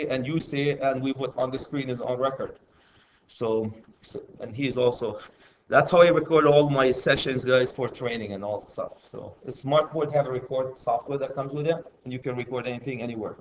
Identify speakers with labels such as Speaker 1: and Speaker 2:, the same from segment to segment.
Speaker 1: and you say, and we put on the screen is on record. So and he is also, that's how I record all my sessions, guys, for training and all that stuff. So the smartboard have a record software that comes with it, and you can record anything anywhere.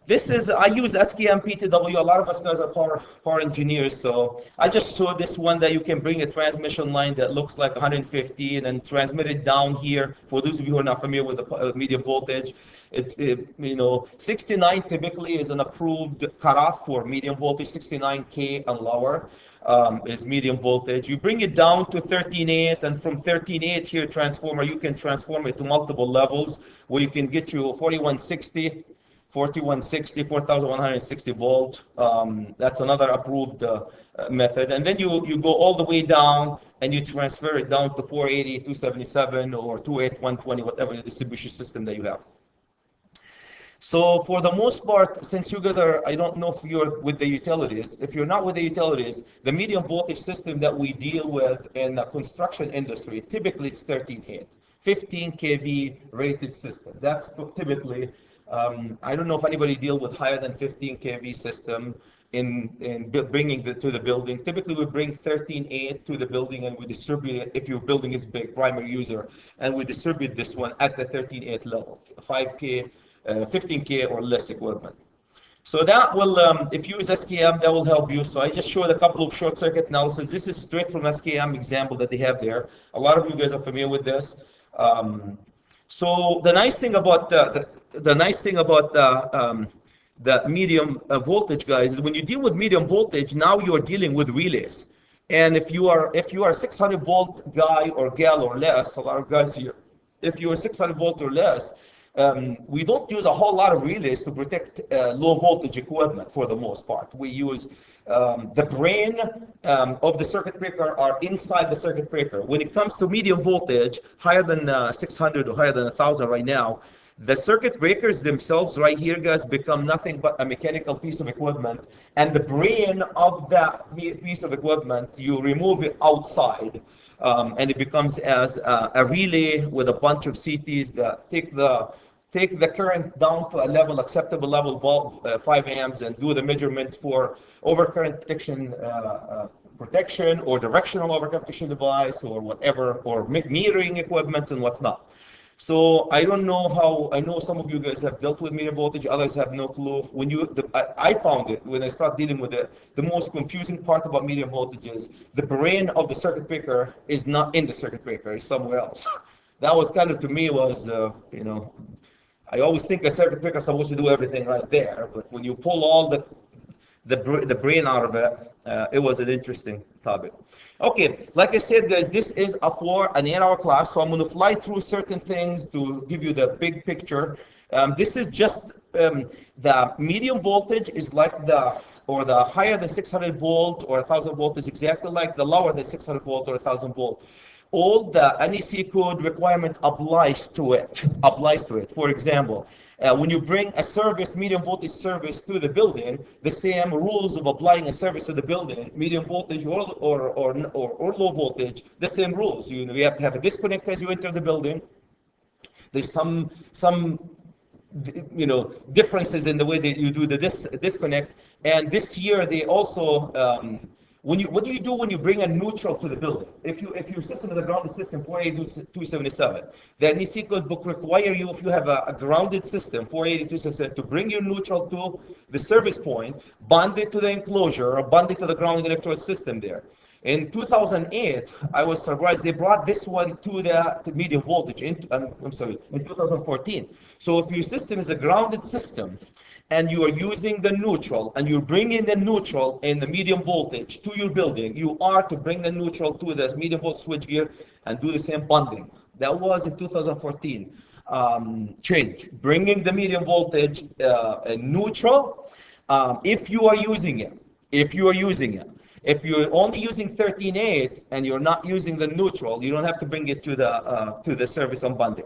Speaker 1: This is, I use SKM PTW. A lot of us guys are power engineers, so I just showed this one that you can bring a transmission line that looks like 115 and transmit it down here. For those of you who are not familiar with the medium voltage, you know, 69 typically is an approved cutoff for medium voltage. 69K and lower is medium voltage. You bring it down to 13.8, and from 13.8 here transformer, you can transform it to multiple levels where you can get you 4160. 4160, 4160 volt. That's another approved method. And then you go all the way down and you transfer it down to 480, 277, or 28, 120, whatever the distribution system that you have. So for the most part, since you guys are, I don't know if you're with the utilities. If you're not with the utilities, the medium voltage system that we deal with in the construction industry, typically it's 13.8, 15 kV rated system. That's typically, I don't know if anybody deal with higher than 15 kV system in bringing it to the building. Typically, we bring 13.8 to the building and we distribute it if your building is big, primary user, and we distribute this one at the 13.8 level, 5K, 15K or less equipment. So that will, if you use SKM, that will help you. So I just showed a couple of short circuit analysis. This is straight from SKM example that they have there. A lot of you guys are familiar with this. So the nice thing about the medium voltage, guys, is when you deal with medium voltage, now you are dealing with relays. And if you are a 600 volt guy or gal or less, a lot of guys here, if you are 600 volt or less, we don't use a whole lot of relays to protect low voltage equipment for the most part. We use the brain of the circuit breaker are inside the circuit breaker. When it comes to medium voltage, higher than 600 or higher than 1000 right now, the circuit breakers themselves right here, guys, become nothing but a mechanical piece of equipment. And the brain of that piece of equipment, you remove it outside. And it becomes as a relay with a bunch of CTs that take the current down to a level, acceptable level, 5 amps, and do the measurements for overcurrent protection or directional overcurrent protection device or whatever, or metering equipment and what's not. So I don't know how, I know some of you guys have dealt with medium voltage, others have no clue. When I found it, when I started dealing with it, the most confusing part about medium voltage is the brain of the circuit breaker is not in the circuit breaker, it's somewhere else. That was kind of, to me, was, you know, I always think a circuit breaker is supposed to do everything right there, but when you pull all the brain out of it, it was an interesting topic. Okay, like I said, guys, this is an 8-hour class, so I'm going to fly through certain things to give you the big picture. This is just the medium voltage is like the higher than 600 volt or 1000 volt is exactly like the lower than 600 volt or 1000 volt. All the NEC code requirement applies to it. For example, when you bring a service, medium voltage service to the building, the same rules of applying a service to the building, medium voltage or low voltage, the same rules. You have to have a disconnect as you enter the building. There's some differences in the way that you do the disconnect. And this year they also what do you do when you bring a neutral to the building? If your system is a grounded system, 480-277, the NEC code book require you, if you have a grounded system, 480-277, to bring your neutral to the service point, bond it to the enclosure, or bond it to the grounded electrode system there. In 2008, I was surprised they brought this one to the medium voltage. In 2014. So if your system is a grounded system, and you are using the neutral, and you're bringing the neutral in the medium voltage to your building, you are to bring the neutral to the medium voltage switchgear and do the same bonding. That was in 2014 change. Bringing the medium voltage neutral, if you are using it. If you're only using 13.8 and you're not using the neutral, you don't have to bring it to the service on bonding.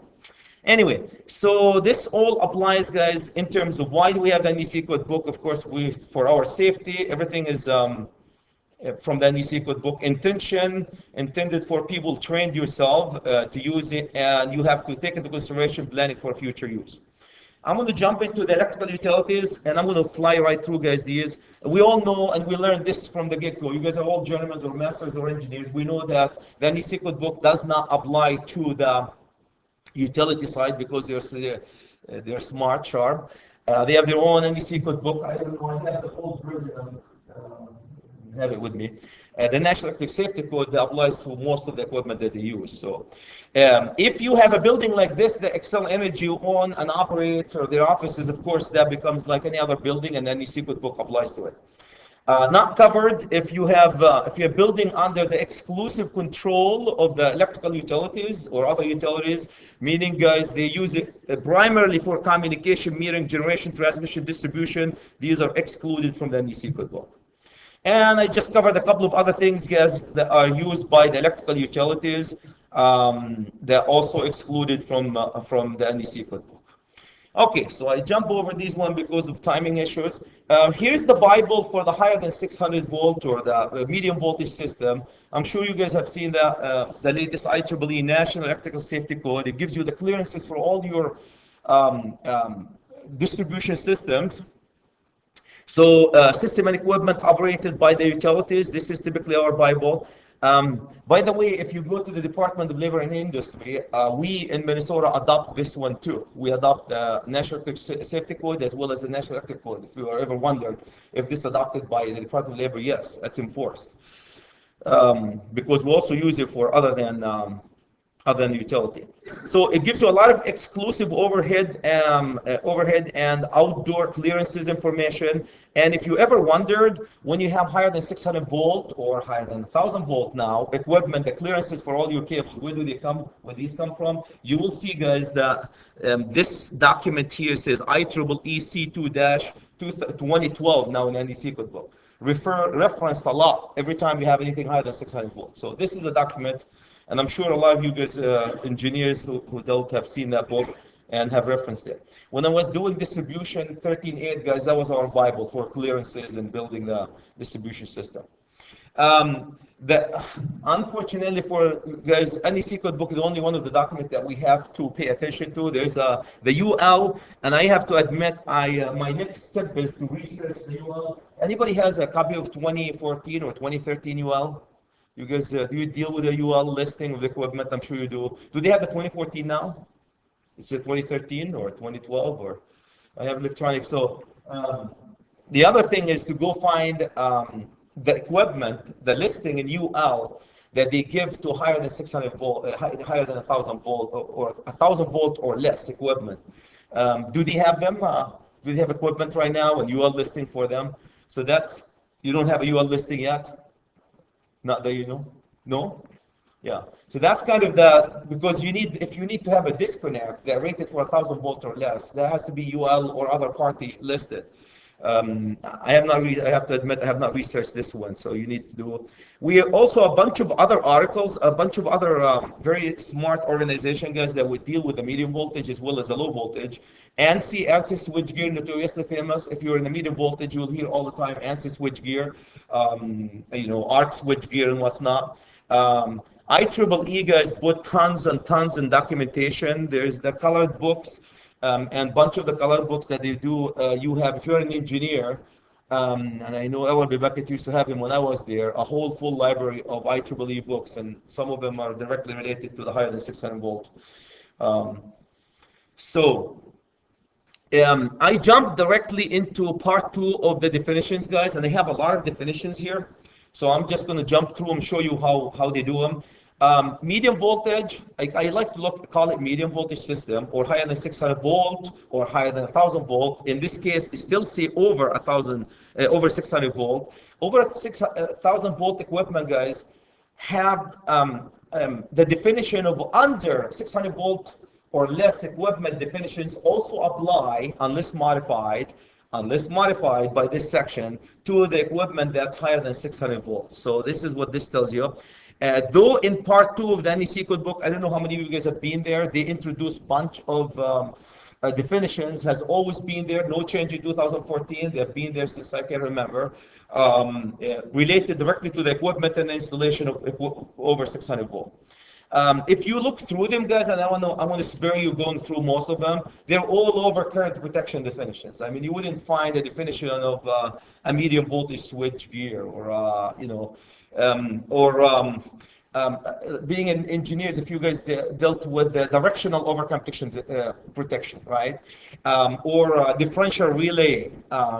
Speaker 1: Anyway, so this all applies, guys, in terms of why do we have the NEC code book. Of course, for our safety, everything is from the NEC code book. Intended for people trained yourself to use it, and you have to take into consideration planning for future use. I'm going to jump into the electrical utilities, and I'm going to fly right through, guys, these. We all know, and we learned this from the get-go. You guys are all journeymen or masters or engineers. We know that the NEC code book does not apply to the utility side because they're smart, sharp. They have their own NEC code book. I don't know, I have the old version of it. Have it with me. The National Electric Safety Code that applies to most of the equipment that they use. So if you have a building like this that Excel Energy own and operate, or their offices, of course, that becomes like any other building, and then the NEC code book applies to it. Not covered if you're building under the exclusive control of the electrical utilities or other utilities, meaning, guys, they use it primarily for communication, metering, generation, transmission, distribution. These are excluded from the NEC code book. And I just covered a couple of other things, guys, that are used by the electrical utilities that are also excluded from the NEC code book. Okay, so I jump over these one because of timing issues. Here's the Bible for the higher than 600 volt or the medium voltage system. I'm sure you guys have seen the latest IEEE National Electrical Safety Code. It gives you the clearances for all your distribution systems. So system and equipment operated by the utilities, this is typically our Bible. By the way, if you go to the Department of Labor and Industry, we in Minnesota adopt this one too. We adopt the National Electric Safety Code as well as the National Electric Code. If you are ever wondered if this is adopted by the Department of Labor, yes, that's enforced. Because we also use it for other than the utility. So it gives you a lot of exclusive overhead and outdoor clearances information. And if you ever wondered, when you have higher than 600 volt or higher than 1000 volt now equipment, the clearances for all your cables, where do they come? Where these come from? You will see, guys, that this document here says IEEE C2-2012 now in the NEC code book. Referenced a lot every time you have anything higher than 600 volts. So this is a document. And I'm sure a lot of you guys, engineers who don't have seen that book and have referenced it. When I was doing distribution 13.8, guys, that was our Bible for clearances and building the distribution system. Unfortunately for guys, NEC code book is only one of the documents that we have to pay attention to. There's the UL, and I have to admit, my next step is to research the UL. Anybody has a copy of 2014 or 2013 UL? You guys, do you deal with a UL listing of the equipment? I'm sure you do. Do they have the 2014 now? Is it 2013 or 2012? Or I have electronic. So the other thing is to go find the equipment, the listing in UL that they give to higher than 600 volt, higher than 1000 volt, or 1000 volt or less equipment. Do they have them? Do they have equipment right now and UL listing for them? So that's, you don't have a UL listing yet? Not that you know? No? Yeah. So that's kind of because if you need to have a disconnect that rated for 1000 volt or less, there has to be UL or other party listed. I have to admit, I have not researched this one, so you need to do. We have also a bunch of other articles, a bunch of other very smart organization, guys, that would deal with the medium voltage as well as the low voltage. ANSI switchgear, notoriously famous. If you're in the medium voltage, you'll hear all the time ANSI switchgear, ARC switchgear and what's not. IEEE, guys, put tons and tons in documentation. There's the colored books. And bunch of the colored books that they do, you have, if you're an engineer, and I know Ellerby Beckett used to have him when I was there, a whole full library of IEEE books, and some of them are directly related to the higher than 600 volt. I jumped directly into part 2 of the definitions, guys, and they have a lot of definitions here. So I'm just going to jump through and show you how they do them. Medium voltage, I like to call it medium voltage system, or higher than 600 volt, or higher than 1000 volt. In this case, it still say over 600 volt. Over 6,000 volt equipment, guys, have the definition of under 600 volt or less equipment definitions also apply unless modified by this section to the equipment that's higher than 600 volts. So this is what this tells you. Though in part 2 of the NEC code book, I don't know how many of you guys have been there, they introduced a bunch of definitions, has always been there, no change in 2014, they've been there since I can remember, related directly to the equipment and installation of over 600 volt. If you look through them, guys, and I want to spare you going through most of them, they're all over current protection definitions. I mean, you wouldn't find a definition of a medium voltage switch gear or being an engineers, if you guys dealt with the directional overcurrent protection, right? Or differential relay,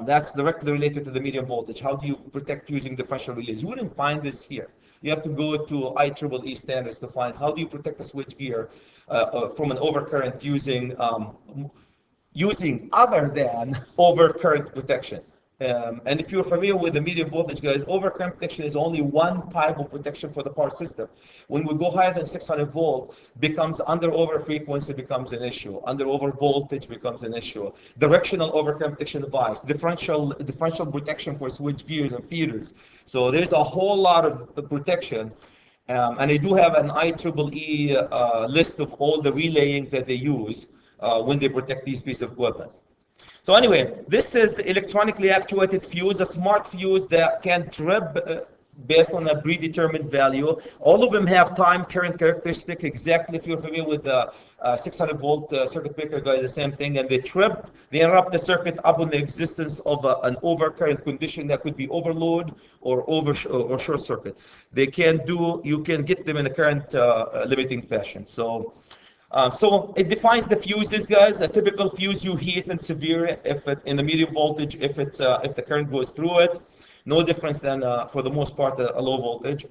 Speaker 1: that's directly related to the medium voltage. How do you protect using differential relays? You wouldn't find this here. You have to go to IEEE standards to find how do you protect a switchgear from an overcurrent using other than overcurrent protection. And if you're familiar with the medium voltage, guys, overcurrent protection is only one type of protection for the power system. When we go higher than 600 volt, becomes under over frequency becomes an issue. Under over voltage becomes an issue. Directional overcurrent protection device, differential protection for switch gears and feeders. So there's a whole lot of protection. And they do have an IEEE list of all the relaying that they use when they protect these pieces of equipment. So anyway, this is electronically actuated fuse, a smart fuse that can trip based on a predetermined value. All of them have time current characteristic exactly. If you're familiar with the 600 volt circuit breaker, guys, the same thing. And they trip, they interrupt the circuit upon the existence of an overcurrent condition that could be overload or or short circuit. They can do, you can get them in a current limiting fashion. So it defines the fuses, guys. A typical fuse you heat and severe if it, in the medium voltage, if the current goes through it. No difference than for the most part a low voltage.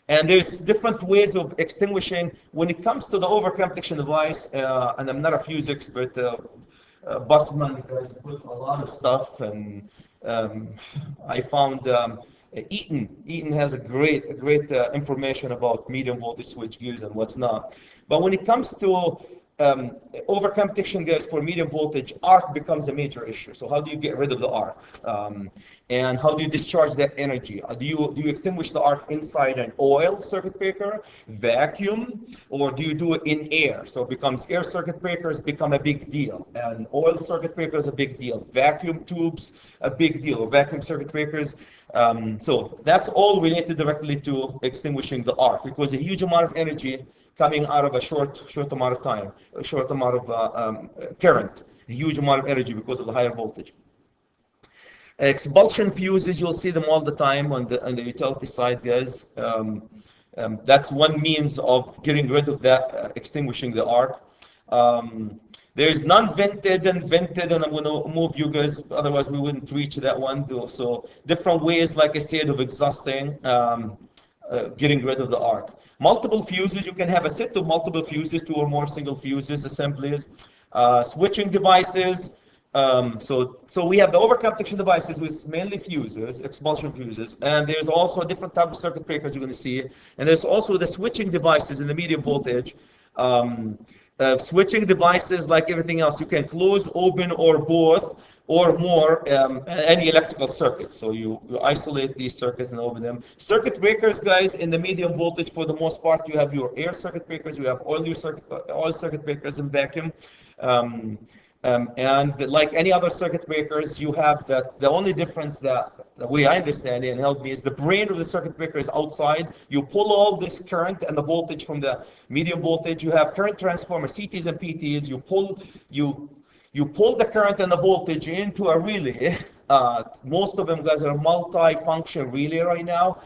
Speaker 1: And there's different ways of extinguishing when it comes to the overcurrent protection device. And I'm not a fuse expert. Busman has put a lot of stuff, and I found Eaton has a great information about medium voltage switch gears and what's not. But when it comes to overcurrent protection, guys, for medium voltage, arc becomes a major issue. So how do you get rid of the arc? And how do you discharge that energy? Do you extinguish the arc inside an oil circuit breaker, vacuum, or do you do it in air? So it becomes air circuit breakers become a big deal, and oil circuit breakers a big deal. Vacuum tubes a big deal, or vacuum circuit breakers. So that's all related directly to extinguishing the arc, because a huge amount of energy coming out of a short amount of time, a short amount of current, a huge amount of energy because of the higher voltage. Expulsion fuses, you'll see them all the time on the utility side, guys. That's one means of getting rid of that, extinguishing the arc. There's non-vented and vented, and I'm going to move you guys, otherwise we wouldn't reach that one. So different ways, like I said, of exhausting, getting rid of the arc. Multiple fuses, you can have a set of multiple fuses, 2 or more single fuses, assemblies, switching devices. So we have the overcurrent protection devices with mainly fuses, expulsion fuses, and there's also different type of circuit breakers you're going to see, and there's also the switching devices in the medium voltage. Switching devices, like everything else, you can close, open, or both, or more, any electrical circuit. So you isolate these circuits and open them. Circuit breakers, guys, in the medium voltage, for the most part, you have your air circuit breakers, you have oil circuit breakers, and vacuum. And like any other circuit breakers, you have that. The only difference, that the way I understand it and help me, is the brain of the circuit breaker is outside. You pull all this current and the voltage from the medium voltage. You have current transformer, CTs and PTs. You pull the current and the voltage into a relay. Most of them, guys, are multi-function relay right now.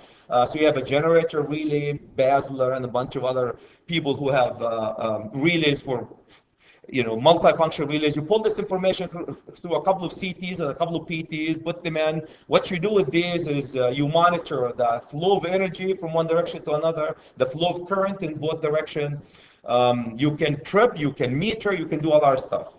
Speaker 1: So you have a generator relay, Basler, and a bunch of other people who have relays for, multi-function relays. You pull this information through a couple of CTs and a couple of PTs, put them in. What you do with these is you monitor the flow of energy from one direction to another, the flow of current in both directions. You can trip, you can meter, you can do a lot of stuff.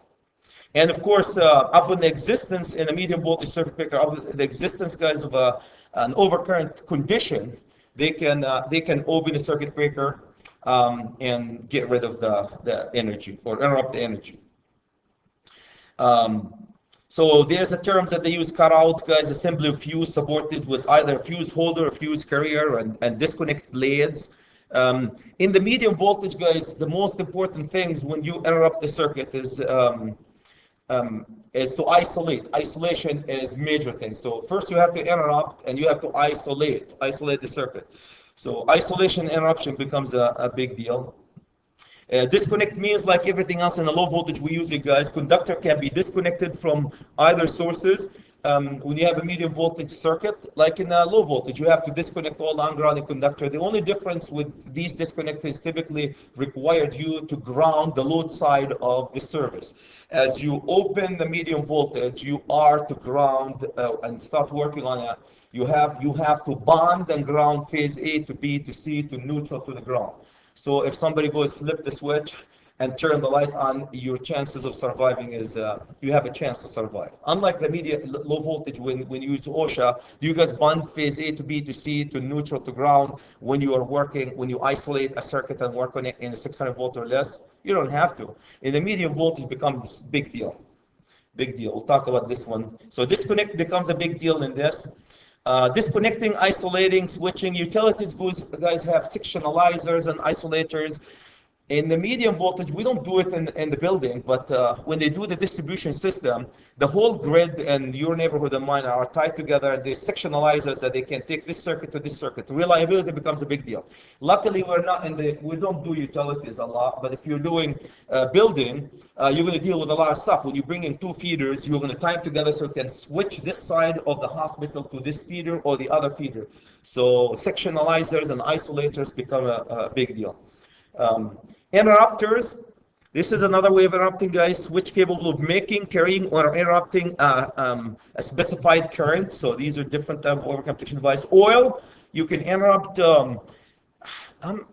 Speaker 1: And of course, upon the existence in a medium voltage circuit breaker, the existence, guys, of an overcurrent condition, they can open a circuit breaker and get rid of the energy, or interrupt the energy. So there's a term that they use, cut out, guys, assembly of fuse supported with either fuse holder or fuse carrier and disconnect blades. In the medium voltage, guys, the most important things when you interrupt the circuit is to isolate. Isolation is major thing. So first you have to interrupt and you have to isolate the circuit. So isolation interruption becomes a big deal. Disconnect means like everything else in a low voltage we use it, guys. Conductor can be disconnected from either sources. When you have a medium voltage circuit, like in a low voltage, you have to disconnect all the ungrounded conductor. The only difference with these disconnectors typically required you to ground the load side of the service. As you open the medium voltage, you are to ground and start working on it. You have to bond and ground phase A to B to C to neutral to the ground. So if somebody goes flip the switch and turn the light on, your chances of surviving is, you have a chance to survive. Unlike the low voltage, when you use OSHA, do you guys bond phase A to B to C to neutral to ground when you are working, when you isolate a circuit and work on it in 600 volt or less? You don't have to. In the medium voltage becomes big deal. Big deal. We'll talk about this one. So disconnect becomes a big deal in this. Disconnecting, isolating, switching. Utilities guys have sectionalizers and isolators. In the medium voltage, we don't do it in the building, but when they do the distribution system, the whole grid and your neighborhood and mine are tied together. There's sectionalizers that they can take this circuit to this circuit. Reliability becomes a big deal. Luckily, we don't do utilities a lot, but if you're doing building, you're going to deal with a lot of stuff. When you bring in two feeders, you're going to tie them together so you can switch this side of the hospital to this feeder or the other feeder. So sectionalizers and isolators become a big deal. Interrupters. This is another way of interrupting, guys. Switch capable of making, carrying, or interrupting a specified current. So these are different type of overcomputation device. Oil, you can interrupt.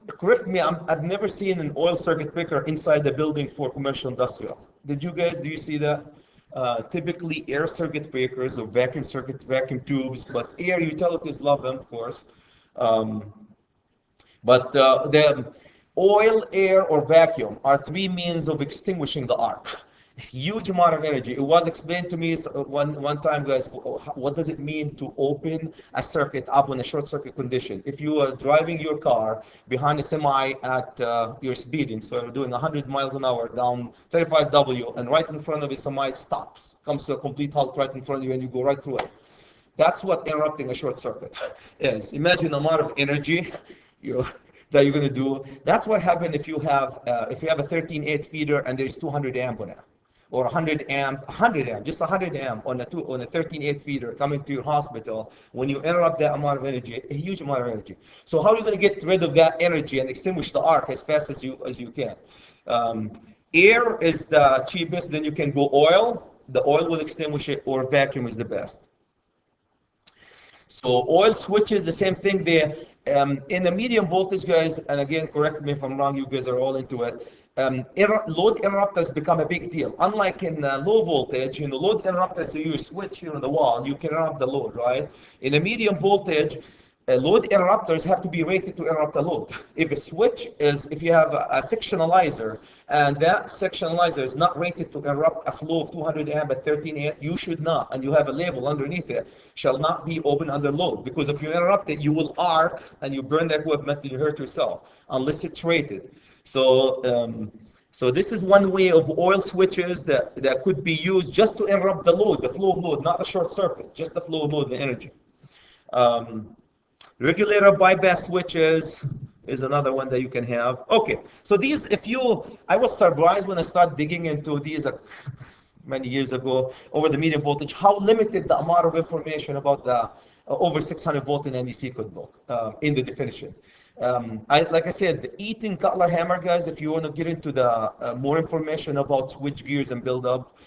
Speaker 1: Correct me. I've never seen an oil circuit breaker inside the building for commercial industrial. Do you see that? Typically air circuit breakers or vacuum vacuum tubes, but air utilities love them, of course. The oil, air, or vacuum are three means of extinguishing the arc. Huge amount of energy. It was explained to me one time, guys, what does it mean to open a circuit up in a short circuit condition? If you are driving your car behind a semi at your speeding, so you're doing 100 miles an hour down 35W, and right in front of a semi stops, comes to a complete halt right in front of you, and you go right through it. That's what interrupting a short circuit is. Imagine the amount of energy that you're going to do. That's what happens if you have a 13.8 feeder and there's 200 amp on it, or 100 amp, just 100 amp on a 13.8 feeder coming to your hospital. When you interrupt that amount of energy, a huge amount of energy. So how are you going to get rid of that energy and extinguish the arc as fast as you can? Air is the cheapest. Then you can go oil. The oil will extinguish it, or vacuum is the best. So oil switches, the same thing there. In the medium voltage, guys, and again, correct me if I'm wrong, you guys are all into it, load interrupters become a big deal. Unlike in low voltage, load interrupters, you switch here on the wall, you can interrupt the load, right? In a medium voltage, load interrupters have to be rated to interrupt the load. If you have a sectionalizer, and that sectionalizer is not rated to interrupt a flow of 200 amp at 13.8, you should not, and you have a label underneath it, shall not be open under load, because if you interrupt it, you will arc, and you burn the equipment, and you hurt yourself, unless it's rated. So this is one way of oil switches that could be used just to interrupt the load, the flow of load, not the short circuit, just the flow of load, the energy. Regulator bypass switches is another one that you can have. Okay, so these, I was surprised when I started digging into these many years ago over the medium voltage, how limited the amount of information about the over 600 volt in NEC could book in the definition. Like I said, the Eaton Cutler hammer, guys, if you want to get into the more information about switch gears and build up,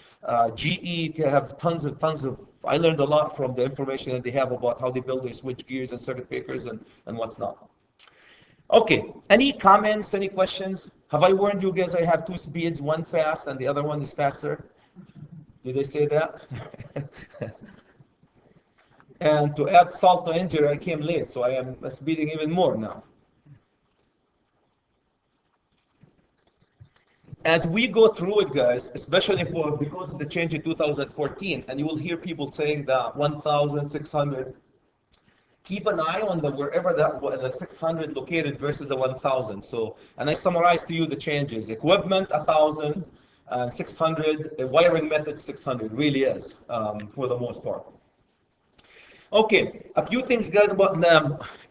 Speaker 1: GE can have tons of, I learned a lot from the information that they have about how they build their switch gears and circuit breakers and what's not. Okay, any comments, any questions? Have I warned you guys I have two speeds, one fast and the other one is faster? Did they say that? And to add salt to injury, I came late, so I am speeding even more now. As we go through it, guys, especially because of the change in 2014, and you will hear people saying that 1,600, keep an eye on wherever the 600 located versus the 1,000. So, and I summarize to you the changes. Equipment 1,000, and 600, wiring method 600 really is, for the most part. Okay, a few things, guys, about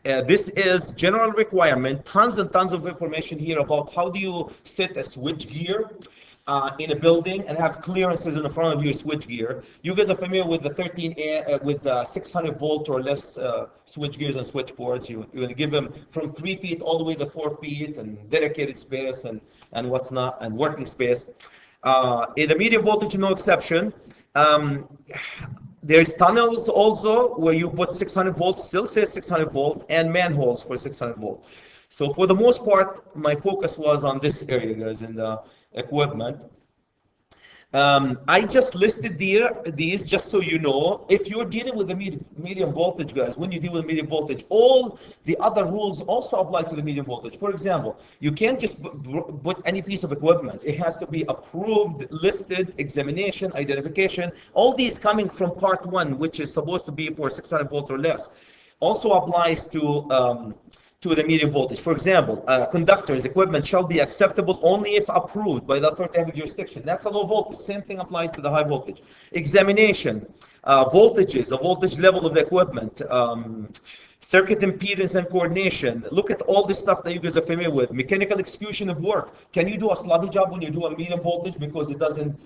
Speaker 1: this is general requirement. Tons and tons of information here about how do you set a switch gear in a building and have clearances in the front of your switch gear. You guys are familiar with the 600 volt or less switch gears and switchboards. You're going to give them from 3 feet all the way to 4 feet and dedicated space and what's not, and working space. In the medium voltage, no exception. There's tunnels also where you put 600 volt, still says 600 volt, and manholes for 600 volt. So for the most part, my focus was on this area, guys, in the equipment. I just listed these just so you know. If you're dealing with the medium voltage, guys, when you deal with medium voltage, all the other rules also apply to the medium voltage. For example, you can't just put any piece of equipment. It has to be approved, listed, examination, identification. All these coming from part 1, which is supposed to be for 600 volt or less, also applies to the medium voltage. For example, conductors, equipment shall be acceptable only if approved by the authoritative jurisdiction. That's a low voltage. Same thing applies to the high voltage. Examination, voltages, the voltage level of the equipment, circuit impedance and coordination. Look at all this stuff that you guys are familiar with. Mechanical execution of work. Can you do a sloppy job when you do a medium voltage because it doesn't,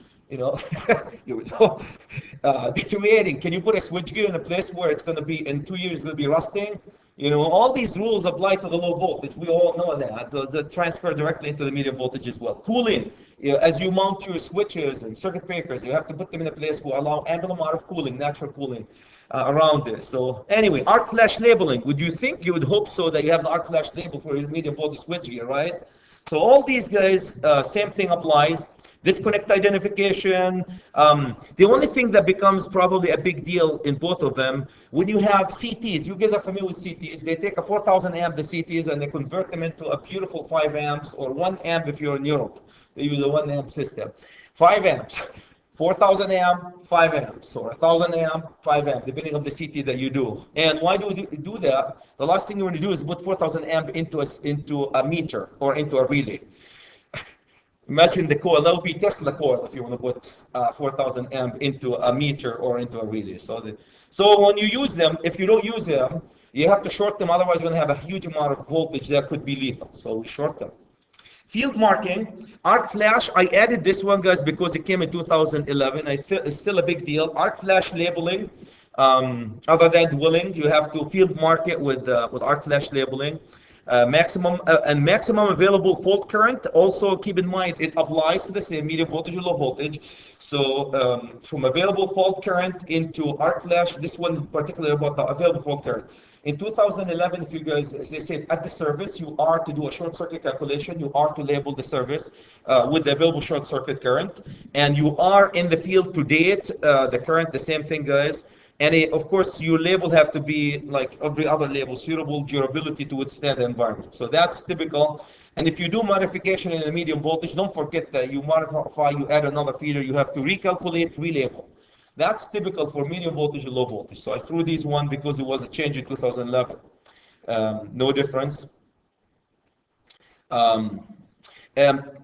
Speaker 1: deteriorating? Can you put a switchgear in a place where it's going to be, in 2 years, it's going to be rusting? All these rules apply to the low voltage. We all know that. The transfer directly into the medium voltage as well. Cooling. As you mount your switches and circuit breakers, you have to put them in a place where allow ample amount of cooling, natural cooling around this. So anyway, arc flash labeling. Would you think, you would hope so, that you have the arc flash label for your medium voltage switchgear, right? So all these guys, same thing applies. Disconnect identification. The only thing that becomes probably a big deal in both of them, when you have CTs, you guys are familiar with CTs, they take a 4,000 amp, the CTs, and they convert them into a beautiful 5 amps or 1 amp if you're in Europe. They use a 1 amp system. 5 amps, 4,000 amp, 5 amps, or 1,000 amp, 5 amp, depending on the CT that you do. And why do we do that? The last thing you want to do is put 4,000 amp into a meter or into a relay. Imagine the coil. That would be Tesla coil if you want to put 4,000 amp into a meter or into a relay. So when you use them, if you don't use them, you have to short them. Otherwise, you're going to have a huge amount of voltage that could be lethal. So we short them. Field marking, arc flash. I added this one, guys, because it came in 2011. It's still a big deal. Arc flash labeling. Other than dwelling, you have to field mark it with arc flash labeling. Maximum available fault current. Also keep in mind it applies to the same medium voltage or low voltage. So from available fault current into arc flash, this one particularly about the available fault current. In 2011, if you guys, as they said, at the service, you are to do a short circuit calculation. You are to label the service with the available short circuit current, and you are in the field to date the current. The same thing, guys. And of course, your label have to be like every other label, suitable durability to withstand the environment. So that's typical. And if you do modification in a medium voltage, don't forget that you modify, you add another feeder, you have to recalculate, relabel. That's typical for medium voltage and low voltage. So I threw these one because it was a change in 2011. No difference.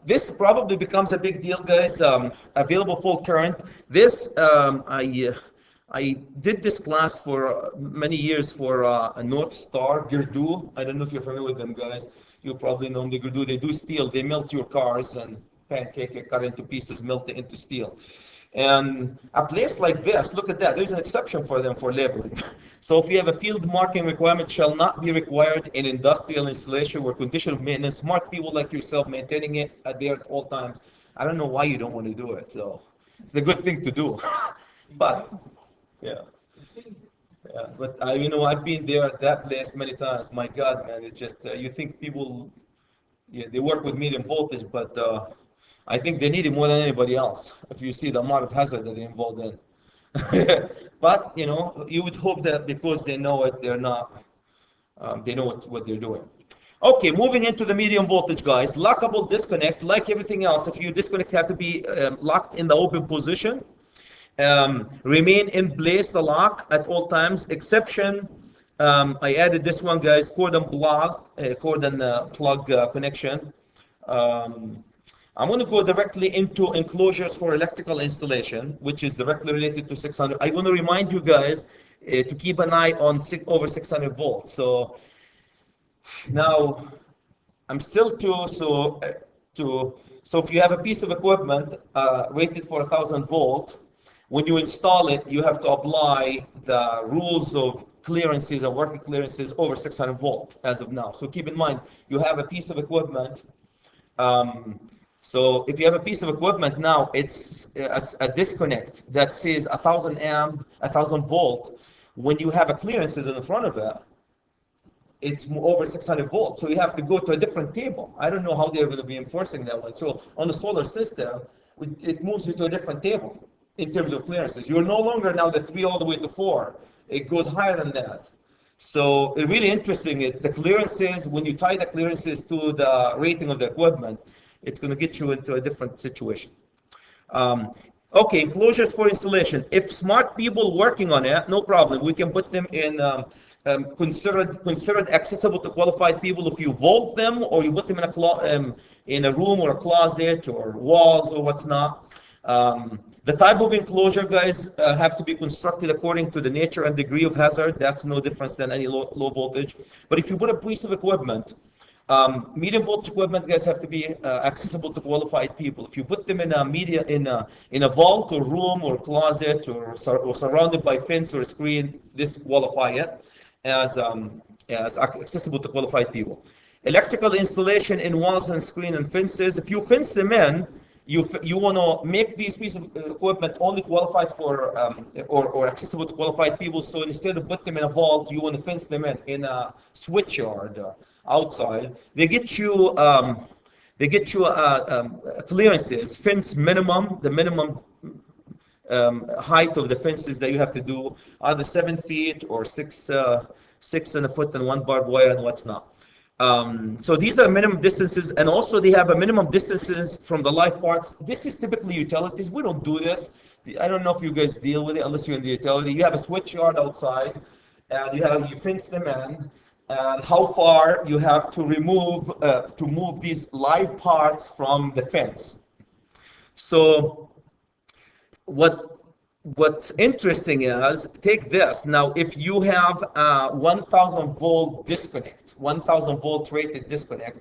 Speaker 1: This probably becomes a big deal, guys. Available fault current. This, I did this class for many years for a North Star, Girdu. I don't know if you're familiar with them, guys. You probably know the Girdu. They do steel. They melt your cars and pancake it, cut into pieces, melt it into steel. And a place like this, look at that. There's an exception for them for labeling. So if you have a field marking requirement, shall not be required in industrial installation where condition of maintenance, smart people like yourself maintaining it there at all times. I don't know why you don't want to do it. So it's a good thing to do. But yeah, but I've been there at that place many times. My God, man, it's just you think people, they work with medium voltage, but I think they need it more than anybody else. If you see the amount of hazard that they're involved in, but you would hope that because they know it, they're not. They know what they're doing. Okay, moving into the medium voltage, guys. Lockable disconnect, like everything else. If you disconnect, you have to be locked in the open position. Remain in place the lock at all times. Exception, I added this one, guys, cordon plug connection. I'm going to go directly into enclosures for electrical installation, which is directly related to 600. I want to remind you guys, to keep an eye on over 600 volts. So now I'm still so if you have a piece of equipment rated for 1000 volt, when you install it, you have to apply the rules of clearances and working clearances over 600 volt as of now. So keep in mind, you have a piece of equipment. So if you have a piece of equipment now, it's a disconnect that says 1000 amp, 1000 volt. When you have a clearances in the front of it, it's over 600 volts. So you have to go to a different table. I don't know how they're going to be enforcing that one. So on the solar system, it moves you to a different table in terms of clearances. You're no longer now the 3 all the way to 4. It goes higher than that. So it's really interesting. The clearances, when you tie the clearances to the rating of the equipment, it's going to get you into a different situation. Okay, enclosures for installation. If smart people working on it, no problem. We can put them in considered accessible to qualified people if you vault them or you put them in a room or a closet or walls or what's not. The type of enclosure, guys, have to be constructed according to the nature and degree of hazard. That's no difference than any low voltage. But if you put a piece of equipment, medium voltage equipment, guys, have to be accessible to qualified people. If you put them in a vault or room or closet or surrounded by fence or screen, disqualify it as accessible to qualified people. Electrical installation in walls and screen and fences. If you fence them in, you want to make these pieces of equipment only qualified for or accessible to qualified people. So instead of put them in a vault, you want to fence them in a switchyard outside. They get you clearances, fence minimum. The minimum height of the fences that you have to do either 7 feet or 6 and a foot and 1 barbed wire and what's not. So these are minimum distances, and also they have a minimum distances from the live parts. This is typically utilities. We don't do this. I don't know if you guys deal with it unless you're in the utility. You have a switch yard outside, and you fence them in, and how far you have to move these live parts from the fence. So what's interesting is, take this. Now, if you have a 1000 volt disconnect, 1000 volt rated disconnect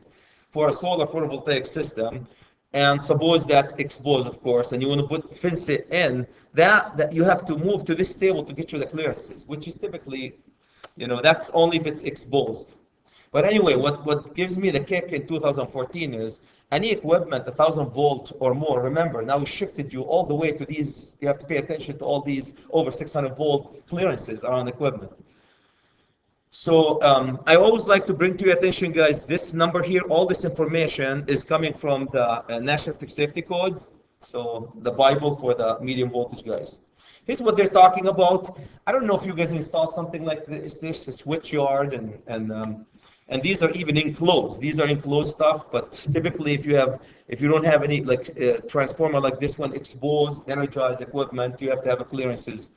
Speaker 1: for a solar photovoltaic system, and suppose that's exposed, of course, and you want to fence it in, that you have to move to this table to get you the clearances, which is typically, that's only if it's exposed. But anyway, what gives me the kick in 2014 is any equipment 1000 volt or more, remember, now we shifted you all the way to these. You have to pay attention to all these over 600 volt clearances around equipment. So I always like to bring to your attention, guys, this number here, all this information is coming from the National Tech Safety Code, so the Bible for the medium voltage guys. Here's what they're talking about. I don't know if you guys installed something like this, a switch yard, and these are even enclosed. These are enclosed stuff, but typically if you don't have any transformer like this one, exposed, energized equipment, you have to have a clearances,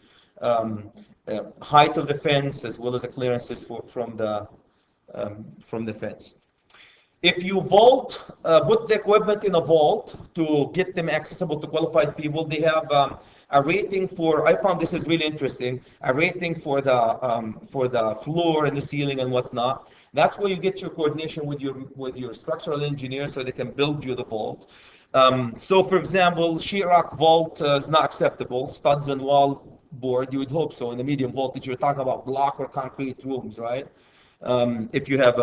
Speaker 1: height of the fence as well as the clearances from the fence. If you vault, put the equipment in a vault to get them accessible to qualified people, they have a rating for, I found this is really interesting, a rating for the floor and the ceiling and what's not. That's where you get your coordination with your structural engineer so they can build you the vault. So for example, sheetrock vault is not acceptable. Studs and wall board, you would hope so. In the medium voltage, you're talking about block or concrete rooms, right? If you have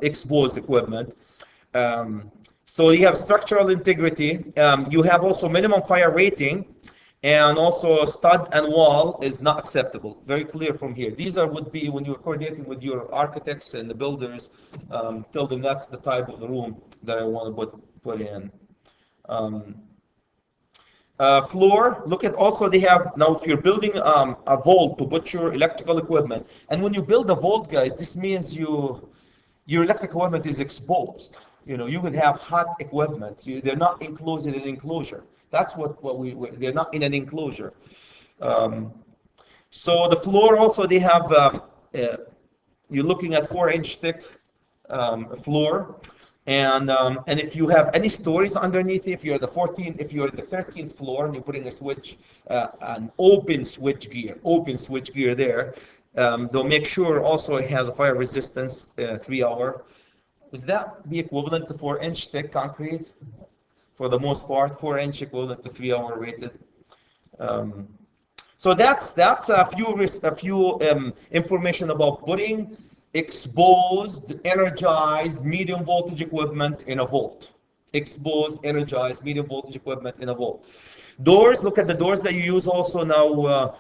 Speaker 1: exposed equipment. So you have structural integrity. You have also minimum fire rating, and also stud and wall is not acceptable. Very clear from here. These would be when you're coordinating with your architects and the builders. Tell them that's the type of the room that I want to put in. Floor, look at also they have, now if you're building a vault to put your electrical equipment, and when you build a vault, guys, this means your electrical equipment is exposed. You can have hot equipment. They're not enclosed in an enclosure. That's they're not in an enclosure. So the floor also, they have, you're looking at 4-inch thick floor. And if you have any stories underneath, if you're the 13th floor and you're putting a switch, an open switch gear there, they'll make sure also it has a fire resistance 3-hour. Is that be equivalent to 4-inch thick concrete? For the most part, 4-inch equivalent to 3-hour rated. So that's a few information about putting exposed, energized, medium voltage equipment in a vault. Exposed, energized, medium voltage equipment in a vault. Doors, look at the doors that you use also now.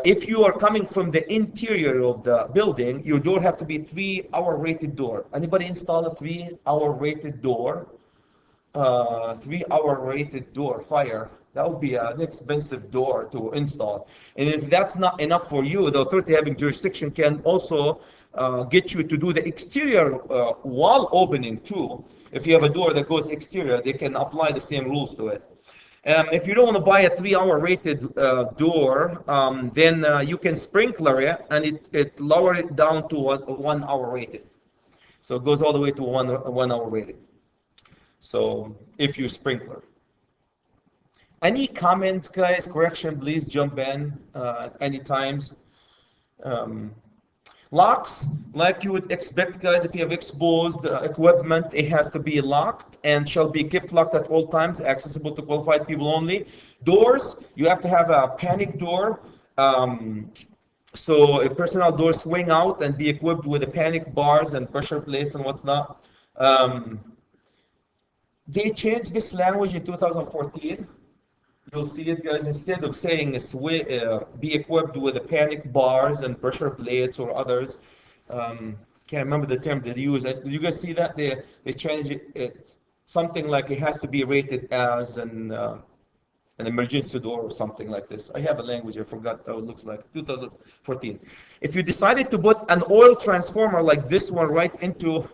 Speaker 1: If you are coming from the interior of the building, your door have to be 3-hour rated door. Anybody install a 3-hour rated door? 3-hour rated door, fire. That would be an expensive door to install. And if that's not enough for you, the authority having jurisdiction can also get you to do the exterior wall opening too. If you have a door that goes exterior, they can apply the same rules to it. If you don't want to buy a 3-hour rated door, then you can sprinkler it and it lower it down to 1-hour rated. So it goes all the way to 1-hour rated. So if you sprinkler. Any comments, guys? Correction, please jump in any times. Locks, like you would expect, guys, if you have exposed equipment, it has to be locked and shall be kept locked at all times, accessible to qualified people only. Doors, you have to have a panic door. So a personal door swing out and be equipped with the panic bars and pressure plates and what's not. They changed this language in 2014. You'll see it, guys. Instead of saying be equipped with the panic bars and pressure plates or others, can't remember the term they use. Did you guys see that? They changed it. It's something like it has to be rated as an emergency door or something like this. I have a language, I forgot how it looks like, 2014. If you decided to put an oil transformer like this one right into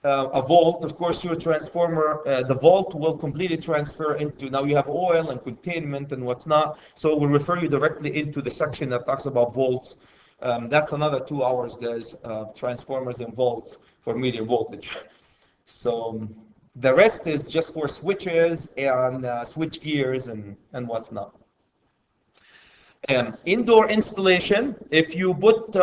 Speaker 1: a vault, of course your transformer, the vault will completely transfer into, now you have oil and containment and what's not, so we'll refer you directly into the section that talks about vaults. That's another 2 hours, guys, transformers and vaults for medium voltage. So the rest is just for switches and switch gears and what's not. Indoor installation, if you put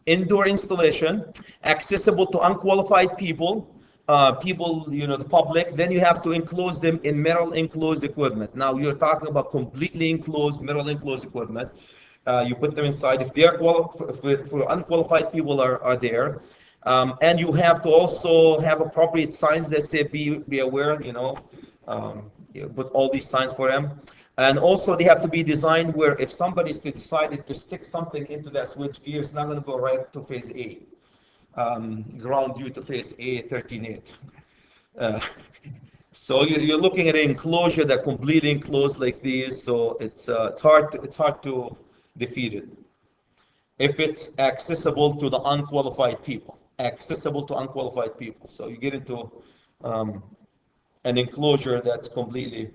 Speaker 1: indoor installation accessible to unqualified people, the public, then you have to enclose them in metal enclosed equipment. Now you're talking about completely enclosed, metal enclosed equipment. You put them inside. If they are for unqualified people are there, and you have to also have appropriate signs that say be aware. You put all these signs for them. And also they have to be designed where if somebody's decided to stick something into that switch gear, it's not going to go right to phase A. Ground due to phase A 13.8. So you're looking at an enclosure that completely enclosed like this, so it's hard to defeat it. If it's accessible to the unqualified people. Accessible to unqualified people. So you get into an enclosure that's completely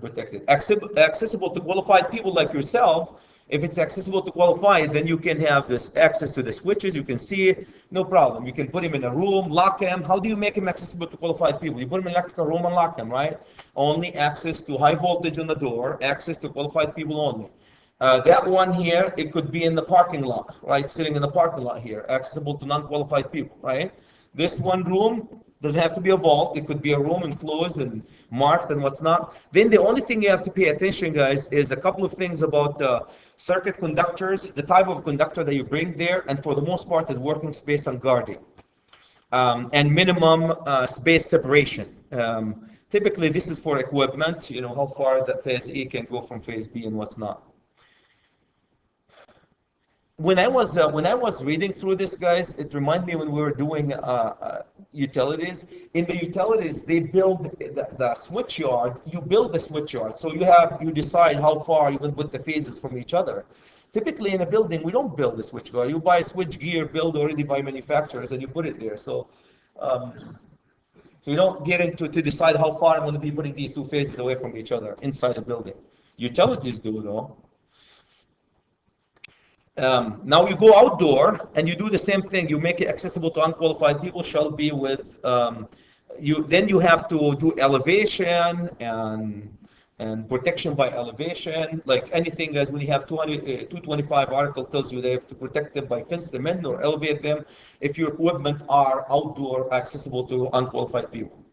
Speaker 1: protected. Accessible to qualified people like yourself. If it's accessible to qualified, then you can have this access to the switches. You can see it, no problem. You can put him in a room, lock him. How do you make him accessible to qualified people? You put him in an electrical room and lock him, right? Only access to high voltage on the door, access to qualified people only. That one here, it could be in the parking lot, right? Sitting in the parking lot here, accessible to non-qualified people, right? This one room doesn't have to be a vault. It could be a room enclosed and marked and what's not. Then the only thing you have to pay attention, guys, is a couple of things about circuit conductors, the type of conductor that you bring there, and for the most part, the working space and guarding, and minimum space separation. Typically, this is for equipment, how far that phase A can go from phase B and what's not. When I was reading through this, guys, it reminded me when we were doing utilities. In the utilities, they build the switch yard. You build the switch yard, so you decide how far you can put the phases from each other. Typically, in a building, we don't build the switch yard. You buy a switch gear built already by manufacturers, and you put it there. So you don't get into to decide how far I'm going to be putting these two phases away from each other inside a building. Utilities do, though. Now you go outdoor and you do the same thing. You make it accessible to unqualified people. Shall be with, you have to do elevation and protection by elevation, like anything. As when you have 225 article tells you they have to protect them by fence them in or elevate them if your equipment are outdoor accessible to unqualified people.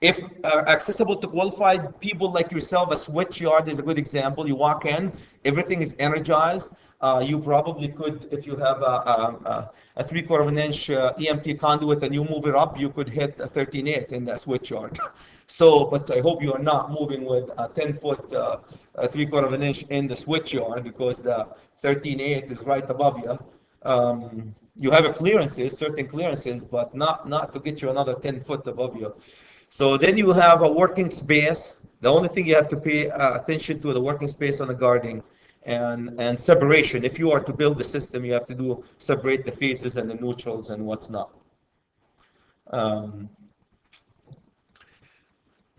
Speaker 1: If accessible to qualified people like yourself, a switchyard is a good example. You walk in, everything is energized. You probably could, if you have a 3/4 of an inch EMT conduit and you move it up, you could hit a 13/8 in that switchyard. So, but I hope you are not moving with a 10-foot 3/4 of an inch in the switchyard, because the 13/8 is right above you. You have a clearances, certain clearances, but not to get you another 10 foot above you. So then you have a working space. The only thing you have to pay attention to the working space and the guarding and separation. If you are to build the system, you have to separate the phases and the neutrals and what's not.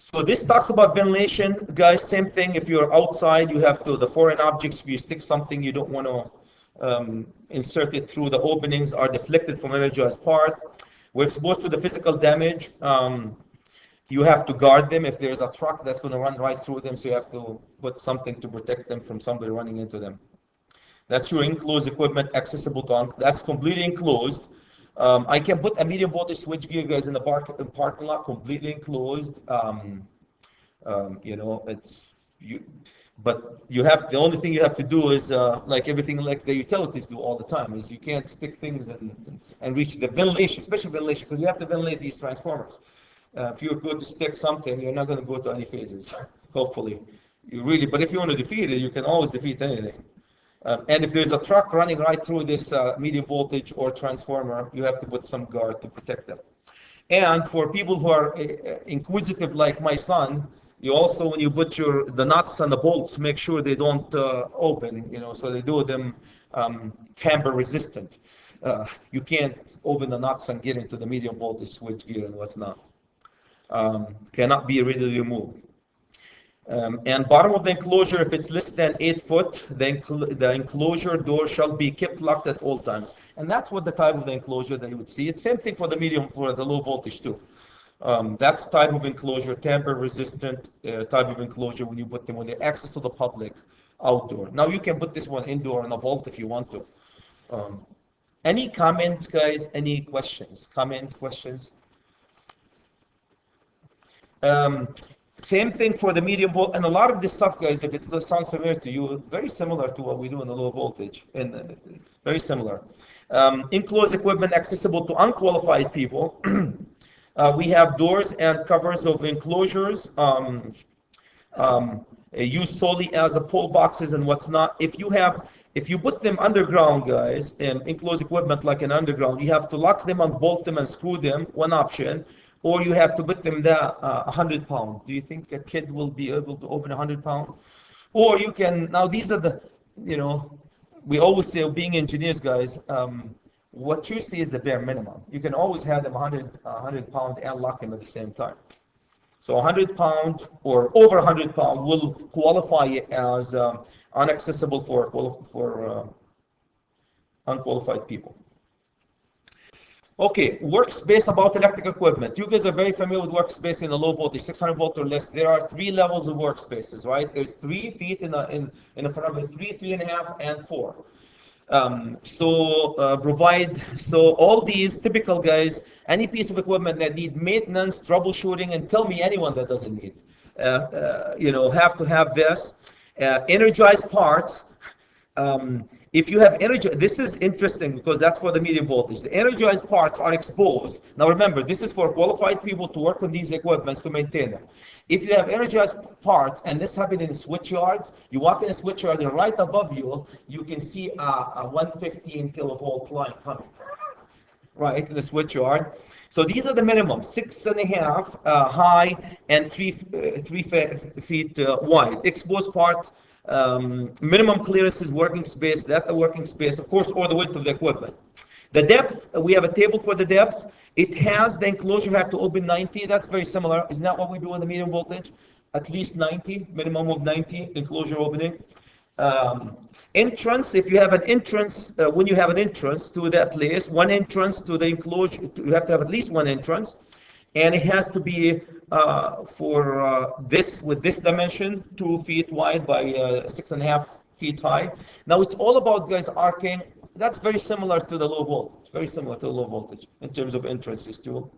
Speaker 1: So this talks about ventilation, guys. Same thing. If you're outside, you have to, the foreign objects, if you stick something, you don't want to insert it through the openings, are deflected from energized part. We're exposed to the physical damage. You have to guard them. If there's a truck that's going to run right through them, so you have to put something to protect them from somebody running into them. That's your enclosed equipment accessible to, that's completely enclosed. I can put a medium voltage switchgear, guys, in the parking lot, completely enclosed. You know, but you have, the only thing you have to do is like everything like the utilities do all the time, is you can't stick things and reach the ventilation, especially ventilation, because you have to ventilate these transformers. If you're going to stick something, you're not going to go to any phases, hopefully. But if you want to defeat it, you can always defeat anything. And if there's a truck running right through this medium voltage or transformer, you have to put some guard to protect them. And for people who are inquisitive like my son, you also, when you put the nuts and the bolts, make sure they don't open, you know, so they do them tamper resistant. You can't open the nuts and get into the medium voltage switchgear and what's not. Cannot be readily removed. And bottom of the enclosure, if it's less than 8 foot, the enclosure door shall be kept locked at all times. And that's what the type of the enclosure that you would see. It's same thing for the medium, for the low voltage too. That's type of enclosure, tamper resistant type of enclosure when you put them, when they access to the public outdoor. Now you can put this one indoor in a vault if you want to. Any comments, guys? Any questions? Comments, questions? Same thing for the medium volt, and a lot of this stuff, guys, if it sounds familiar to you, very similar to what we do in the low voltage, and very similar. Enclosed equipment accessible to unqualified people. We have doors and covers of enclosures used solely as a pole boxes and what's not. If you put them underground, guys, enclosed equipment like an underground, you have to lock them and bolt them and screw them, one option. Or you have to put them there 100 pounds. Do you think a kid will be able to open 100 pounds? Or you can, now these are the, you know, we always say, being engineers, guys, what you see is the bare minimum. You can always have them 100 pound and lock them at the same time. So 100 pound or over 100 pound will qualify it as unaccessible for unqualified people. Okay, workspace about electrical equipment. You guys are very familiar with workspace in the low voltage, 600 volt or less. There are 3 levels of workspaces, right? There's 3 feet in the front of it, 3, 3.5, and 4. So all these typical, guys, any piece of equipment that need maintenance, troubleshooting, and tell me anyone that doesn't need, you know, have to have this. Energized parts. If you have energy, this is interesting because that's for the medium voltage. The energized parts are exposed. Now remember, this is for qualified people to work on these equipments to maintain them. If you have energized parts, and this happened in switch yards, you walk in a switch yard and right above you, you can see a 115 kilovolt line coming, right, in the switch yard. So these are the minimum, 6.5 high and 3 feet wide. Exposed part, minimum clearance is working space, that's the working space, of course, or the width of the equipment. The depth, we have a table for the depth. It has the enclosure have to open 90. That's very similar. Isn't that what we do in the medium voltage? At least 90, minimum of 90 enclosure opening. Entrance, if you have an entrance, when you have an entrance to that place, one entrance to the enclosure, you have to have at least one entrance, and it has to be with this dimension, 2 feet wide by 6.5 feet high. Now it's all about, guys, arcing. That's very similar to the low voltage, very similar to the low voltage in terms of entrances too.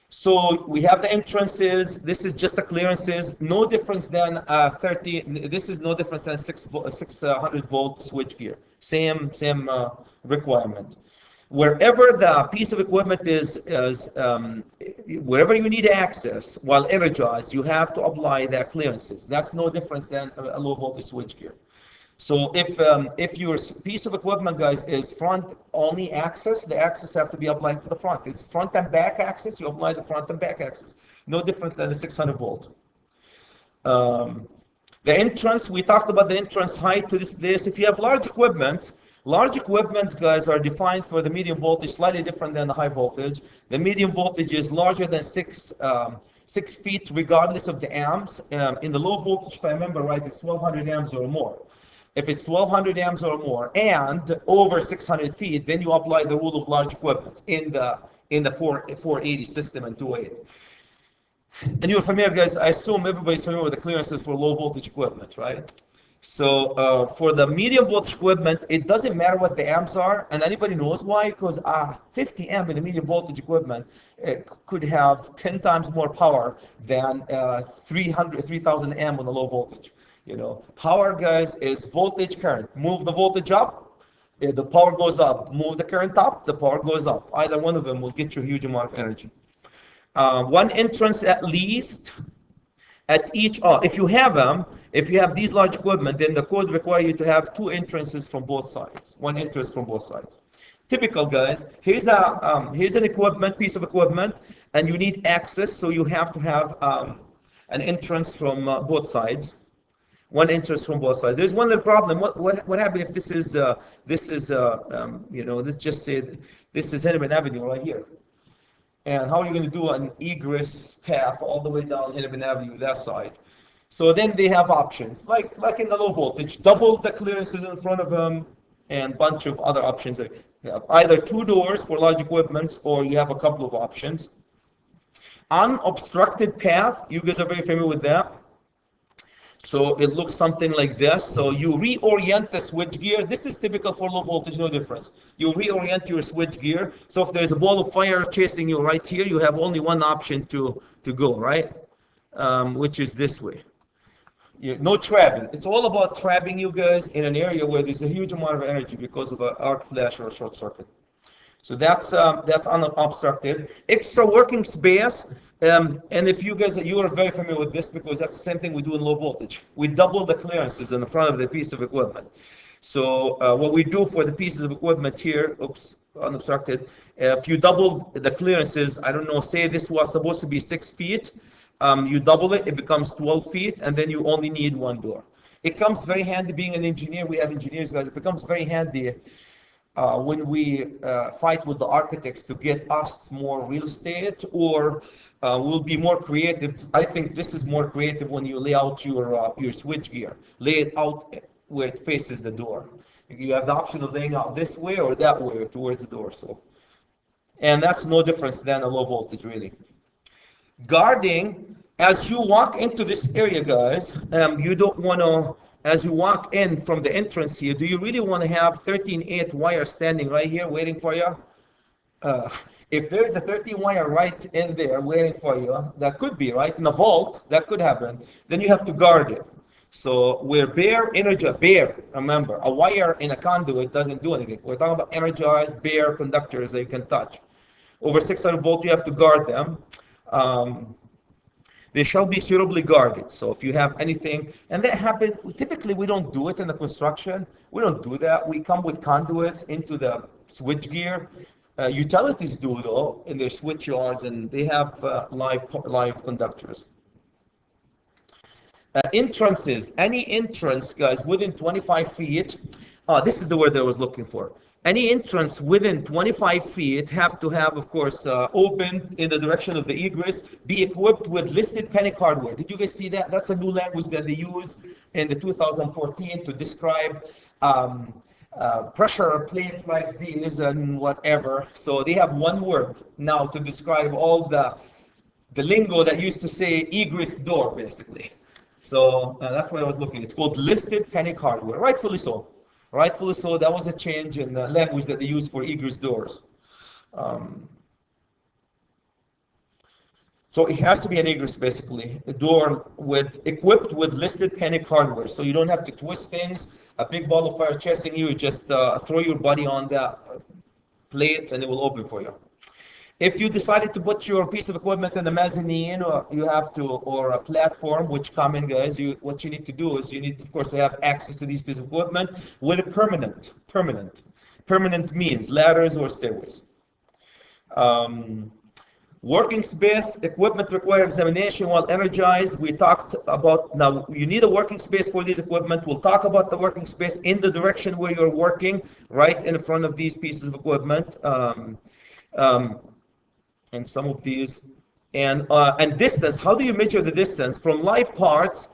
Speaker 1: So we have the entrances. This is just the clearances. No difference than 30. This is no difference than 600 volt switchgear. Same requirement. Wherever the piece of equipment is wherever you need access while energized, you have to apply the clearances. That's no difference than a low voltage switchgear. So if your piece of equipment, guys, is front only axis, the axis have to be applied to the front. It's front and back axis, you apply the front and back axis. No different than the 600 volt. The entrance, we talked about the entrance height to this. If you have large equipment, guys, are defined for the medium voltage slightly different than the high voltage. The medium voltage is larger than 6 feet regardless of the amps. In the low voltage, if I remember right, it's 1200 amps or more. If it's 1200 amps or more and over 600 feet, then you apply the rule of large equipment in the 480 system and 280. And you're familiar, guys, I assume everybody's familiar with the clearances for low voltage equipment, right? So for the medium voltage equipment, it doesn't matter what the amps are, and anybody knows why, because 50 amp in the medium voltage equipment could have 10 times more power than 3000 amp on the low voltage. You know, power, guys, is voltage current. Move the voltage up, the power goes up. Move the current up, the power goes up. Either one of them will get you a huge amount of energy. One entrance at least at each. If you have these large equipment, then the code requires you to have 2 entrances from both sides. One entrance from both sides. Typical, guys. Here's an equipment, piece of equipment, and you need access, so you have to have an entrance from both sides. One entrance from both sides. There's one little problem. What happens if this is let's just say this is Hennepin Avenue right here, and how are you going to do an egress path all the way down Hennepin Avenue that side? So then they have options like in the low voltage, double the clearances in front of them, and bunch of other options. You have either 2 doors for large equipments, or you have a couple of options. Unobstructed path. You guys are very familiar with that. So it looks something like this. So you reorient the switchgear. This is typical for low voltage, no difference. You reorient your switchgear. So if there's a ball of fire chasing you right here, you have only one option to go, right? Which is this way. No trapping. It's all about trapping you guys in an area where there's a huge amount of energy because of an arc flash or a short circuit. So that's unobstructed. Extra working space. And if you are very familiar with this, because that's the same thing we do in low voltage. We double the clearances in the front of the piece of equipment. So what we do for the pieces of equipment here, unobstructed, if you double the clearances, I don't know, say this was supposed to be 6 feet, you double it, it becomes 12 feet, and then you only need 1 door. It comes very handy being an engineer. We have engineers, guys. It becomes very handy when we fight with the architects to get us more real estate, or we'll be more creative. I think this is more creative when you lay out your switchgear. Lay it out where it faces the door. You have the option of laying out this way or that way towards the door. So, and that's no difference than a low voltage, really. Guarding, as you walk into this area, guys, you don't want to. As you walk in from the entrance here, do you really want to have 13/8 wire standing right here waiting for you? If there's a 13 wire right in there waiting for you, that could be, right? In a vault, that could happen. Then you have to guard it. So we're remember, a wire in a conduit doesn't do anything. We're talking about energized, bare conductors that you can touch. Over 600 volt, you have to guard them. They shall be suitably guarded. So if you have anything, and that happens, typically we don't do it in the construction. We don't do that. We come with conduits into the switchgear. Utilities do, though, in their switch yards, and they have live conductors. Entrances, any entrance, guys, within 25 feet. This is the word I was looking for. any entrance within 25 feet have to have, of course, open in the direction of the egress, be equipped with listed panic hardware. Did you guys see that? That's a new language that they use in the 2014 to describe pressure plates like these and whatever. So they have one word now to describe all the lingo that used to say egress door, basically. So that's what I was looking. It's called listed panic hardware, rightfully so. Rightfully so, that was a change in the language that they use for egress doors. So it has to be an egress, basically, a door equipped with listed panic hardware. So you don't have to twist things, a big ball of fire chasing you, just throw your body on the plates and it will open for you. If you decided to put your piece of equipment in the mezzanine, or you have to, or a platform, which come in, guys, what you need to do is you need, of course, to have access to these pieces of equipment with a permanent means, ladders or stairways. Working space, equipment require examination while energized. We talked about, now you need a working space for these equipment. We'll talk about the working space in the direction where you're working, right in front of these pieces of equipment. And some of these, and distance. How do you measure the distance from live parts?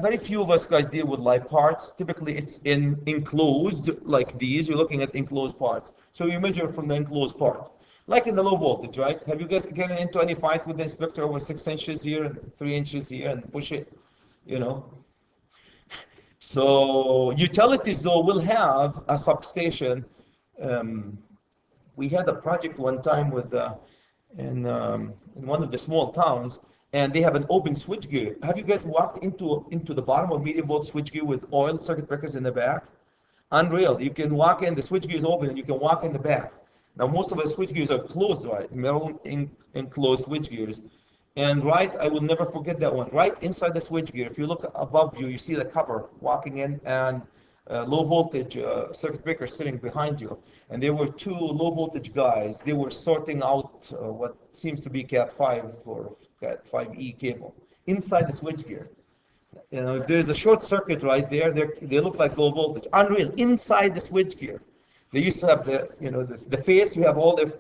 Speaker 1: Very few of us guys deal with live parts. Typically, it's enclosed like these. You're looking at enclosed parts, so you measure from the enclosed part, like in the low voltage, right? Have you guys gotten into any fight with the inspector over 6 inches here and 3 inches here and push it, you know? So utilities though will have a substation. We had a project one time with in one of the small towns, and they have an open switchgear. Have you guys walked into the bottom of medium volt switchgear with oil circuit breakers in the back? Unreal. You can walk in, the switchgear is open, and you can walk in the back. Now most of the switchgears are closed, right? Metal enclosed switchgears. And right, I will never forget that one. Right inside the switchgear, if you look above you, you see the cover walking in, and low voltage circuit breaker sitting behind you. And there were 2 low voltage guys. They were sorting out what seems to be Cat 5 or Cat 5E cable inside the switchgear. You know, if there's a short circuit right there, they look like low voltage. Unreal, inside the switchgear. They used to have the face, you have all the,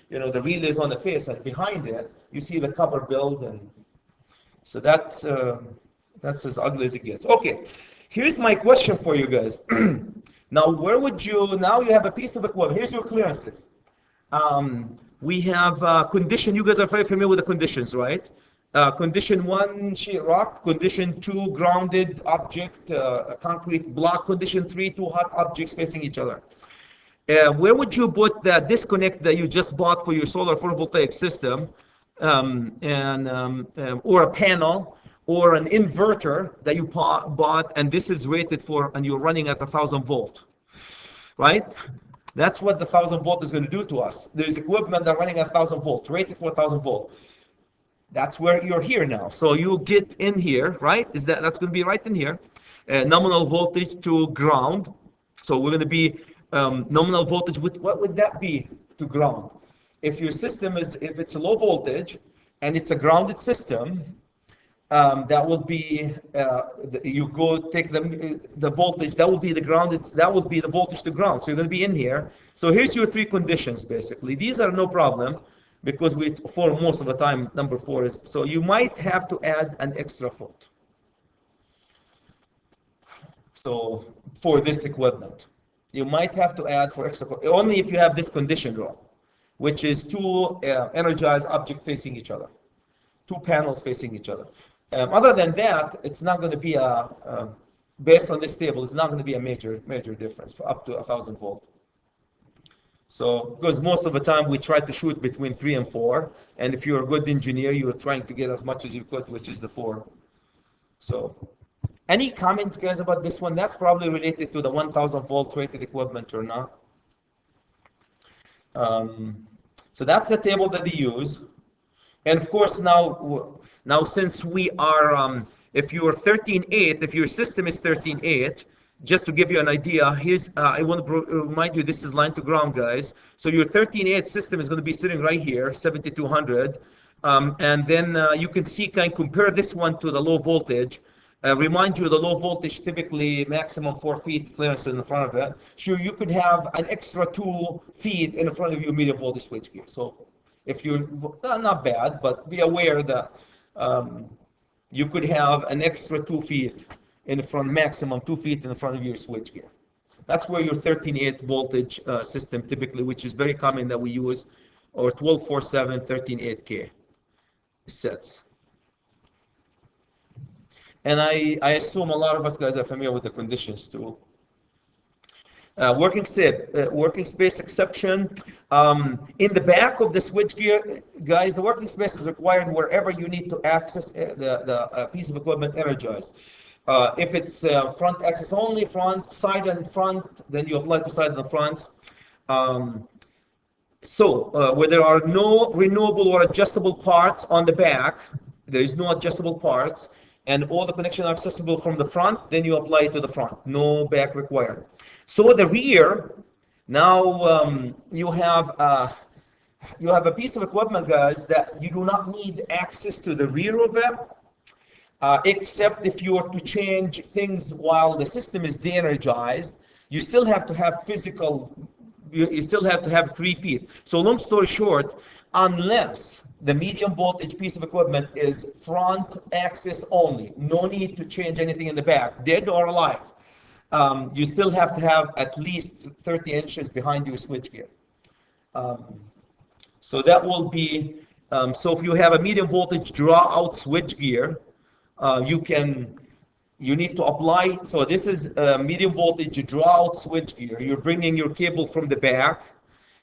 Speaker 1: the relays on the face, and behind it, you see the cover build. And so that's as ugly as it gets. Okay. Here's my question for you guys. Now, now you have a piece of equipment. Here's your clearances. We have condition. You guys are very familiar with the conditions, right? Condition 1, sheet rock. Condition 2, grounded object, concrete block. Condition 3, 2 hot objects facing each other. Where would you put the disconnect that you just bought for your solar photovoltaic system, or a panel, or an inverter that you bought, and this is rated for, and you're running at 1,000 volt, right? That's what the 1,000 volt is going to do to us. There's equipment that running at 1,000 volt, rated for 1,000 volt. That's where you're here now. So you get in here, right? That's going to be right in here. Nominal voltage to ground. So we're going to be nominal voltage with, what would that be to ground? If your system if it's a low voltage and it's a grounded system, that will be you go take the voltage, that will be the grounded, that will be the voltage to ground. So you're going to be in here. So here's your 3 conditions basically. These are no problem because for most of the time number 4 is, so you might have to add an extra foot. So for this equipment, you might have to add for extra foot, only if you have this condition though, which is 2 energized objects facing each other, 2 panels facing each other. Other than that, it's not going to be based on this table, it's not going to be a major difference for up to 1,000 volt. So, because most of the time we try to shoot between 3 and 4, and if you're a good engineer, you're trying to get as much as you could, which is the 4. So, any comments, guys, about this one? That's probably related to the 1,000 volt rated equipment or not. So that's the table that they use. And of course, now since we are, if you're 13.8, if your system is 13.8, just to give you an idea, here's, I want to remind you, this is line to ground, guys. So your 13.8 system is going to be sitting right here, 7200. And then you can see, compare this one to the low voltage. Remind you, the low voltage typically maximum 4 feet clearance in the front of it. Sure, you could have an extra 2 feet in front of your medium voltage switchgear. So if you're not bad, but be aware that you could have an extra 2 feet in the front, maximum 2 feet in the front of your switchgear. That's where your 13.8 voltage system typically, which is very common that we use, or 1247 13.8K sets. And I assume a lot of us guys are familiar with the conditions too. Working space exception. In the back of the switchgear, guys, the working space is required wherever you need to access the piece of equipment energized. If it's front access only, front, side and front, then you apply to side and the fronts. Where there are no renewable or adjustable parts on the back, there is no adjustable parts, and all the connections are accessible from the front, then you apply it to the front. No back required. So the rear, now you have a piece of equipment, guys, that you do not need access to the rear of it, except if you are to change things while the system is de-energized. You still have to have you still have to have 3 feet. So long story short, unless the medium voltage piece of equipment is front access only, no need to change anything in the back, dead or alive, you still have to have at least 30 inches behind your switchgear. So that will be, so if you have a medium voltage draw out switchgear, you need to apply, so this is a medium voltage draw out switchgear. You're bringing your cable from the back,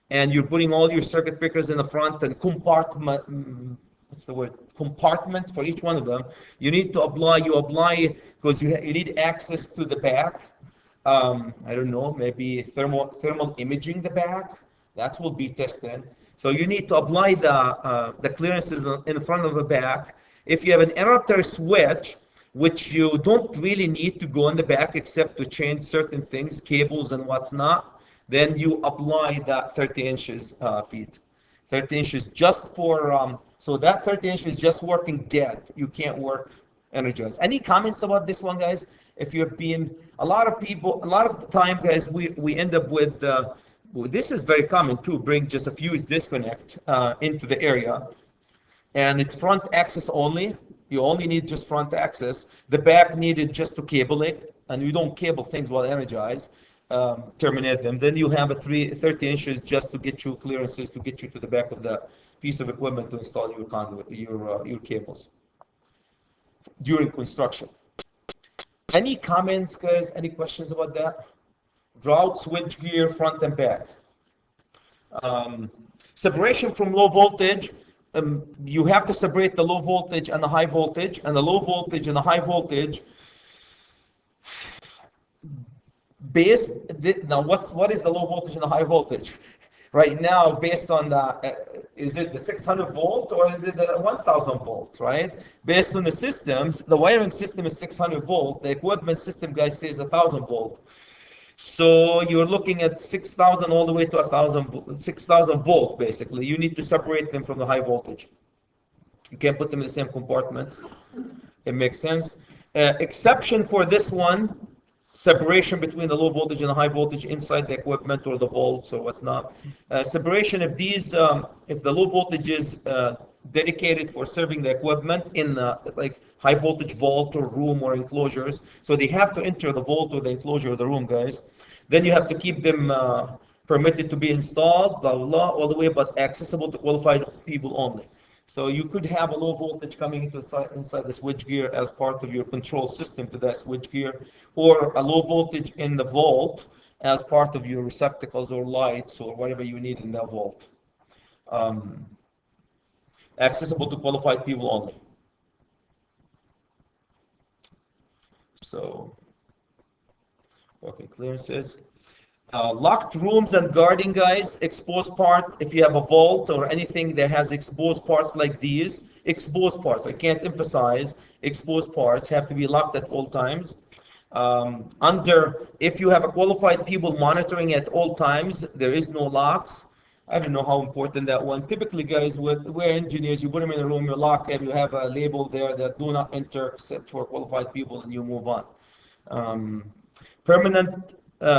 Speaker 1: and you're putting all your circuit breakers in the front and compartments for each one of them. You need to apply, because you need access to the back. I don't know, maybe thermal imaging the back. That will be tested. So you need to apply the clearances in front of the back. If you have an interrupter switch, which you don't really need to go in the back except to change certain things, cables and what's not, then you apply that 30 inches feet. 30 inches just for, so that 30 inches just working dead. You can't work energized. Any comments about this one, guys? If you're being, a lot of the time, guys, we end up with, this is very common too, bring just a fuse disconnect into the area. And it's front access only. You only need just front access. The back needed just to cable it, and you don't cable things while energized. Terminate them. Then you have a 30 inches just to get you clearances to get you to the back of the piece of equipment to install your conduit, your cables during construction. Any comments, guys? Any questions about that? Drought, switchgear, front and back. Separation from low voltage. You have to separate the low voltage and the high voltage, and the low voltage and the high voltage. Now, what is the low voltage and the high voltage? Right now, based on is it the 600 volt or is it the 1000 volt, right? Based on the systems, the wiring system is 600 volt. The equipment system, guys, says 1000 volt. So you're looking at 6,000 all the way to 6,000 volt, basically. You need to separate them from the high voltage. You can't put them in the same compartments. It makes sense. Exception for this one, separation between the low voltage and the high voltage inside the equipment or the volts or what's not. Separation if the low voltage is dedicated for serving the equipment in like high voltage vault or room or enclosures, so they have to enter the vault or the enclosure of the room, guys. Then you have to keep them permitted to be installed, blah blah blah, all the way, but accessible to qualified people only. So you could have a low voltage coming inside the switchgear as part of your control system to that switchgear, or a low voltage in the vault as part of your receptacles or lights or whatever you need in that vault. Accessible to qualified people only. So, working clearances. Locked rooms and guarding, guys, exposed part, if you have a vault or anything that has exposed parts like these, exposed parts, I can't emphasize, exposed parts have to be locked at all times. If you have a qualified people monitoring at all times, there is no locks. I don't know how important that one. Typically, guys, we're engineers. You put them in a room, you lock them, you have a label there that do not enter except for qualified people, and you move on. Um, Permanent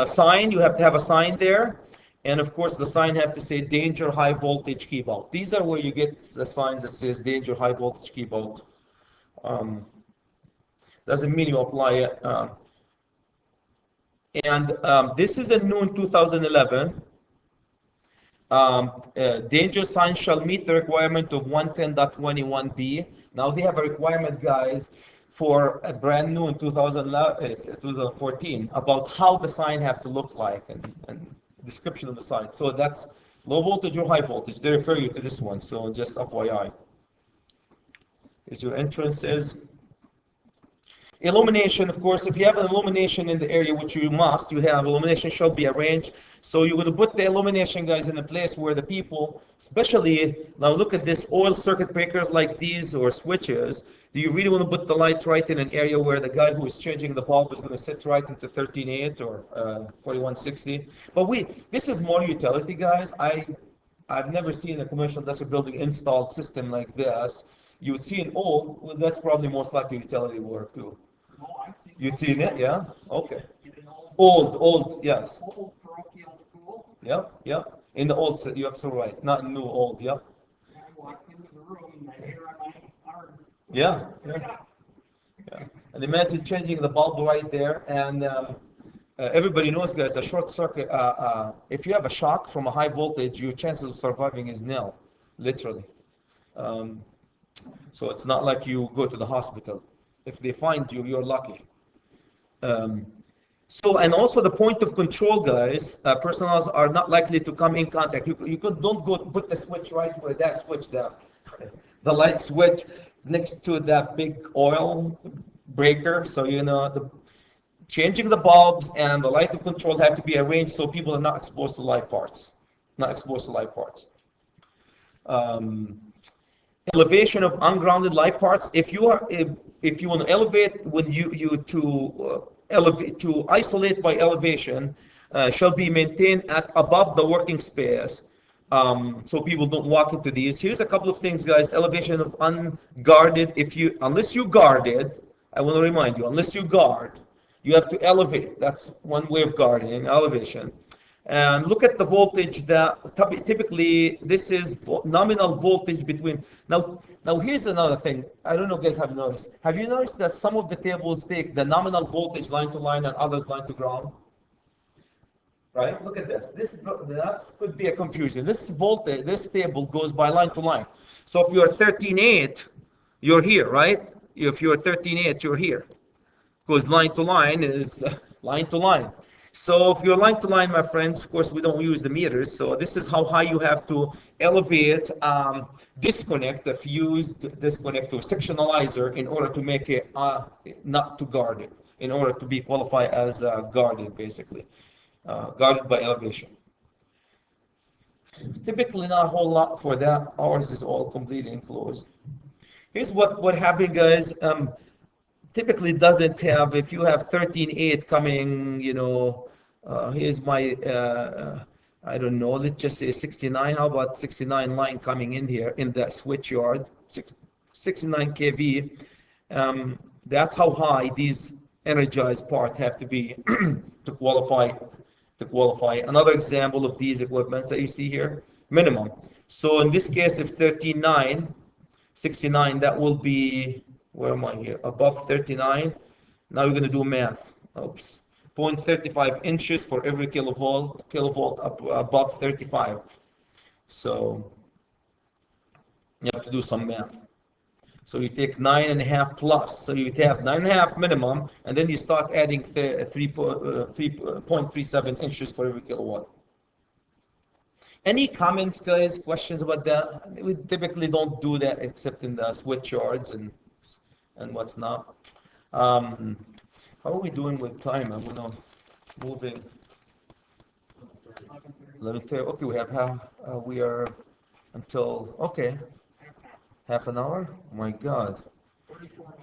Speaker 1: sign, you have to have a sign there. And of course, the sign have to say danger high voltage keep out. These are where you get the signs that says danger high voltage keep out. Um, doesn't mean you apply it. This is a new in 2011. Danger signs shall meet the requirement of 110.21b. Now they have a requirement, guys, for a brand new in 2014 about how the sign have to look like and description of the sign. So that's low voltage or high voltage. They refer you to this one. So just FYI. Here's your entrances. Illumination, of course, if you have an illumination in the area, which you must, you have illumination shall be arranged. So you're going to put the illumination, guys, in a place where the people, especially, now look at this, oil circuit breakers like these or switches. Do you really want to put the light right in an area where the guy who is changing the bulb is going to sit right into 13.8 or 4160? But this is more utility, guys. I've never seen a commercial industrial building installed system like this. You would see an old, well, that's probably most likely utility work too. You've seen it, yeah? Okay. Old, yes.
Speaker 2: Old parochial school.
Speaker 1: Yep. In the old set, you're absolutely right. Not new, old, yep.
Speaker 2: I walked into the room and my hair on my arms.
Speaker 1: Yeah. And imagine changing the bulb right there. And everybody knows, guys, a short circuit, if you have a shock from a high voltage, your chances of surviving is nil, literally. So it's not like you go to the hospital. If they find you, you're lucky. And also the point of control, guys, personnel are not likely to come in contact. Don't go put the switch right where that switch, the light switch next to that big oil breaker. So, changing the bulbs and the light of control have to be arranged so people are not exposed to live parts. Elevation of ungrounded live parts. If you want to elevate, when to isolate by elevation, shall be maintained at above the working space, so people don't walk into these. Here's a couple of things, guys. Elevation of unguarded. Unless you guarded, I want to remind you, unless you guard, you have to elevate. That's one way of guarding, elevation. And look at the voltage that typically this is nominal voltage between. Now here's another thing. I don't know if you guys have noticed. Have you noticed that some of the tables take the nominal voltage line to line and others line to ground? Right? Look at this. That could be a confusion. This voltage, this table goes by line to line. So if you're 13.8, you're here, right? If you're 13.8, you're here. Because line to line is line to line. So if you're line to line, my friends, of course, we don't use the meters. So this is how high you have to elevate, disconnect the fused disconnect to a sectionalizer in order to make it not to guard it, in order to be qualified as guarded, basically. Guarded by elevation. Typically not a whole lot for that. Ours is all completely enclosed. Here's what happened, guys. Typically doesn't have, if you have 13.8 coming, here's my, I don't know, let's just say 69. How about 69 line coming in here in that switch yard, 69 kV. That's how high these energized parts have to be to qualify. Another example of these equipments that you see here, minimum. So in this case, if 13.9, 69, that will be, where am I here? Above 39. Now we're going to do math. Oops. 0.35 inches for every kilovolt above 35. So you have to do some math. So you take 9.5 plus. So you have 9.5 minimum, and then you start adding 3.37 inches for every kilowatt. Any comments, guys? Questions about that? We typically don't do that except in the switch yards and what's not. How are we doing with time? I'm gonna moving. 11:30. Okay, we are until half an hour. Oh my God,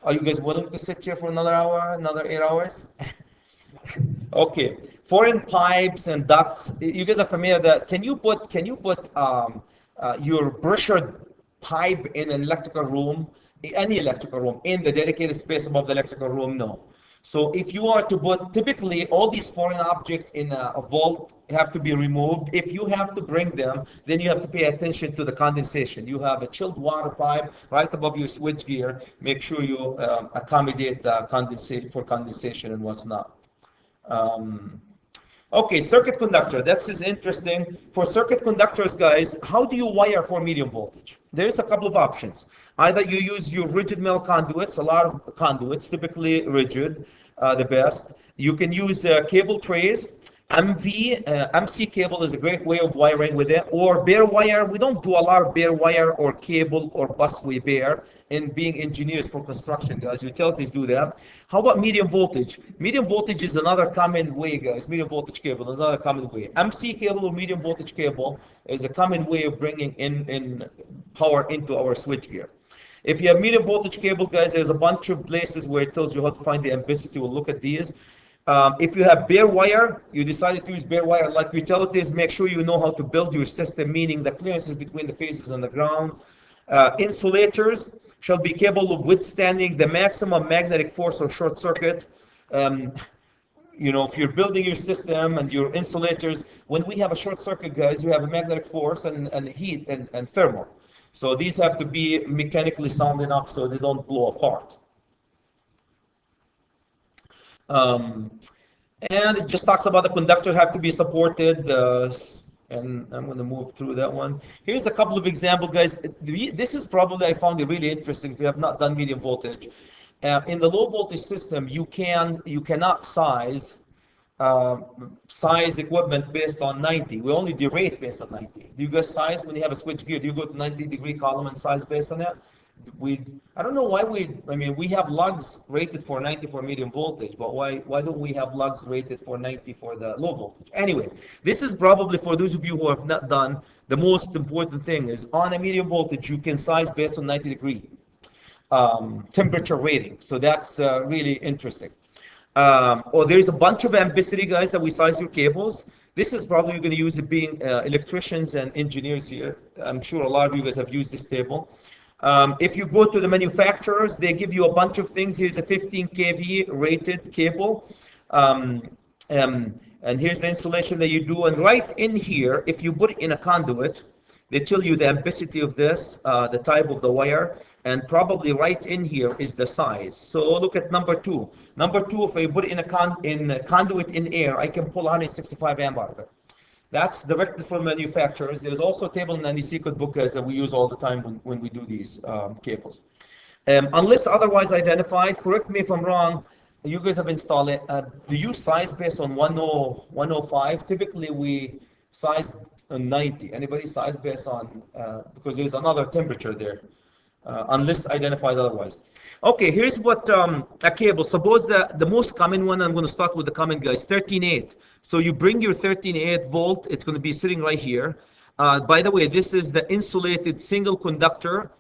Speaker 1: are you guys willing to sit here for another hour, another 8 hours? Okay, foreign pipes and ducts. You guys are familiar that can you put your pressure pipe in an electrical room, any electrical room, in the dedicated space above the electrical room? No. So if you are to put, typically all these foreign objects in a vault have to be removed. If you have to bring them, then you have to pay attention to the condensation. You have a chilled water pipe right above your switchgear. Make sure you accommodate the condensation and what's not. Um, okay, circuit conductor. This is interesting. For circuit conductors, guys, how do you wire for medium voltage? There's a couple of options. Either you use your rigid metal conduits, a lot of conduits, typically rigid, the best. You can use cable trays. MC cable is a great way of wiring with it, or bare wire. We don't do a lot of bare wire or cable or busway bare in being engineers for construction, guys. Utilities do that. How about medium voltage? Medium voltage is another common way, guys. Medium voltage cable is another common way. MC cable or medium voltage cable is a common way of bringing in power into our switchgear. If you have medium voltage cable, guys, there's a bunch of places where it tells you how to find the ambiguity. We'll look at these. If you have bare wire, you decided to use bare wire like utilities, make sure you know how to build your system, meaning the clearances between the phases and the ground. Insulators shall be capable of withstanding the maximum magnetic force or short circuit. You know, if you're building your system and your insulators, when we have a short circuit, guys, you have a magnetic force and heat and thermal. So these have to be mechanically sound enough so they don't blow apart. And it just talks about the conductor have to be supported, and I'm going to move through that one. Here's a couple of examples, guys. This is probably, I found it really interesting if you have not done medium voltage. In the low voltage system, you cannot size equipment based on 90. We only derate based on 90. Do you guys size when you have a switch gear? Do you go to 90-degree column and size based on that? I don't know why we have lugs rated for 90 for medium voltage, but why don't we have lugs rated for 90 for the low voltage? Anyway, this is probably for those of you who have not done, the most important thing is on a medium voltage, you can size based on 90-degree temperature rating. So that's really interesting. Or there's a bunch of ambiguity, guys, that we size your cables. This is probably going to use it being electricians and engineers here. I'm sure a lot of you guys have used this table. If you go to the manufacturers, they give you a bunch of things. Here's a 15 kV rated cable. And here's the installation that you do. And right in here, if you put it in a conduit, they tell you the ambiguity of this, the type of the wire, and probably right in here is the size. So look at number 2. Number 2, if I put it in a conduit in air, I can pull 165 amp out of it. That's directly from manufacturers. There's also a table in the NEC book that we use all the time when we do these cables. Unless otherwise identified, correct me if I'm wrong, you guys have installed it. Do you size based on 105? Typically we size on 90. Anybody size based on, because there's another temperature there, unless identified otherwise. Okay, here's what a cable. Suppose the most common one, I'm going to start with the common guys, 13.8. So you bring your 13.8 volt, it's going to be sitting right here. By the way, this is the insulated single conductor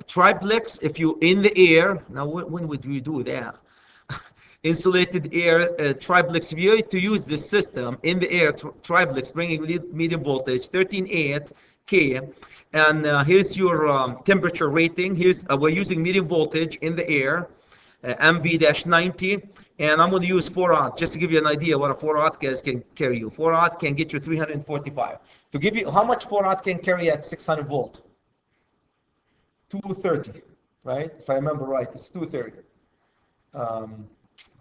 Speaker 1: triplex. If you in the air, now when would we do that? Insulated air triplex. If you to use this system in the air triplex, bringing medium voltage, 13.8 K. And here's your temperature rating. Here's we're using medium voltage in the air, MV-90, and I'm going to use 4-aught just to give you an idea what a 4-aught gas can carry you. 4-aught can get you 345. To give you how much 4-aught can carry at 600 volt? 230, right? If I remember right, it's 230.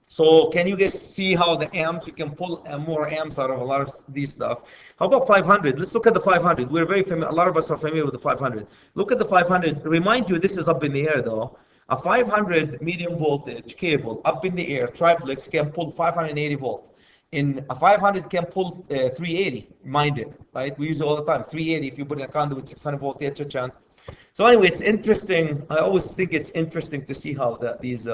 Speaker 1: So can you guys see how the amps, you can pull more amps out of a lot of these stuff. How about 500? Let's look at the 500. We're very familiar, a lot of us are familiar with the 500. Look at the 500. Remind you, this is up in the air though. A 500 medium voltage cable up in the air, triplex, can pull 580 volt. In a 500 can pull 380, mind it, right? We use it all the time. 380 if you put in a conduit 600 volt HHN. So anyway, it's interesting. I always think it's interesting to see how these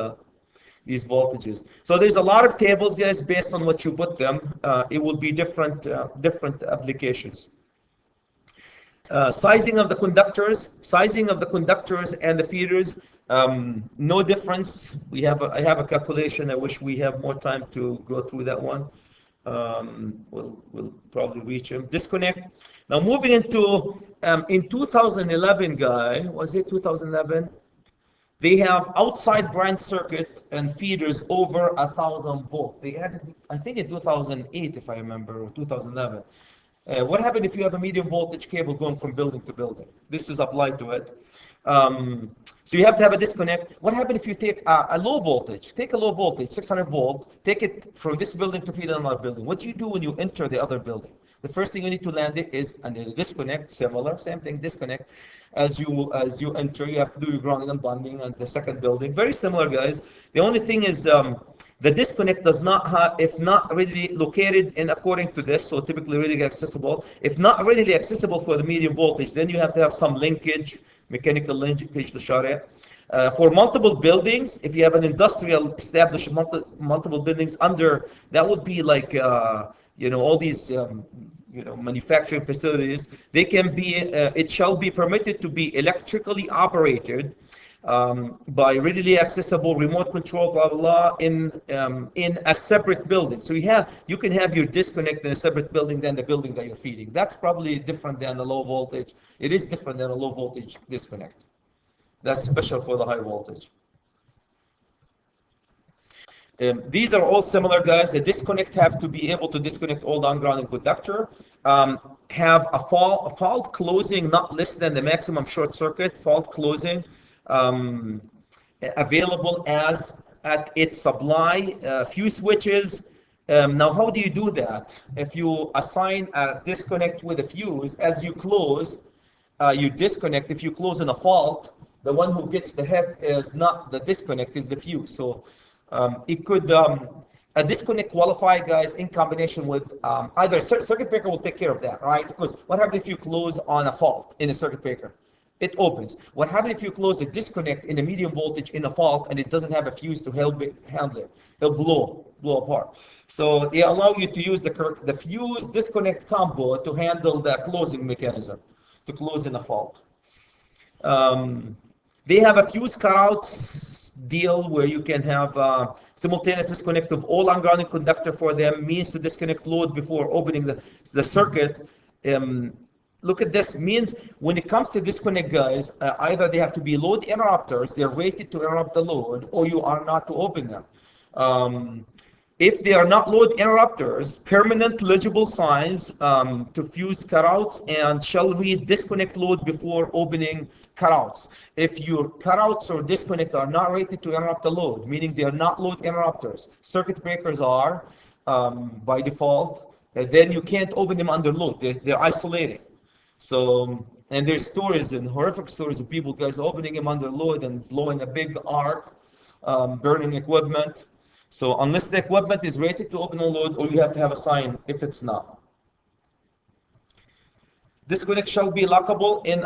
Speaker 1: voltages. So there's a lot of tables, guys, based on what you put them. It will be different applications. Sizing of the conductors and the feeders. No difference. I have a calculation. I wish we have more time to go through that one. We'll probably reach them. Disconnect. Now moving into in 2011, was it 2011? They have outside branch circuit and feeders over 1,000 volt. They added, I think, in 2008, if I remember, or 2011. What happened if you have a medium voltage cable going from building to building? This is applied to it. So you have to have a disconnect. What happened if you take a low voltage? Take a low voltage, 600 volt, take it from this building to feed another building. What do you do when you enter the other building? The first thing you need to land it is and then disconnect, similar, same thing, disconnect. As you enter, you have to do your grounding and bonding on the second building. Very similar, guys. The only thing is the disconnect does not have, if not readily located in according to this, so typically readily accessible. If not readily accessible for the medium voltage, then you have to have some linkage, mechanical linkage to Sharia. For multiple buildings, if you have an industrial established multiple buildings under, that would be like all these manufacturing facilities. They can be it shall be permitted to be electrically operated by readily accessible remote control, blah blah blah, in a separate building. So you can have your disconnect in a separate building than the building that you're feeding. That's probably different than the low voltage. It is different than a low voltage disconnect. That's special for the high voltage. These are all similar, guys. The disconnect have to be able to disconnect all the ungrounded conductor. Have a fault closing not less than the maximum short circuit fault closing available as at its supply. Fuse switches. Now, how do you do that? If you assign a disconnect with a fuse, as you close, you disconnect. If you close in a fault, the one who gets the hit is not the disconnect, is the fuse. So it could a disconnect qualify, guys, in combination with either circuit breaker will take care of that, right? Because what happens if you close on a fault in a circuit breaker? It opens. What happens if you close a disconnect in a medium voltage in a fault and it doesn't have a fuse to handle it? It'll blow apart. So they allow you to use the fuse disconnect combo to handle the closing mechanism, to close in a fault. They have a fuse cutouts deal where you can have simultaneous disconnect of all ungrounded conductor for them, means to disconnect load before opening the circuit. Look at this, means when it comes to disconnect, guys, either they have to be load interrupters, they're rated to interrupt the load, or you are not to open them. If they are not load interrupters, permanent legible signs to fuse cutouts and shall read disconnect load before opening cutouts. If your cutouts or disconnect are not rated to interrupt the load, meaning they are not load interrupters, circuit breakers are by default, then you can't open them under load. They're isolating. So, and there's stories and horrific stories of people, guys, opening them under load and blowing a big arc, burning equipment. So unless the equipment is rated to open on load, or you have to have a sign if it's not. Disconnect shall be lockable in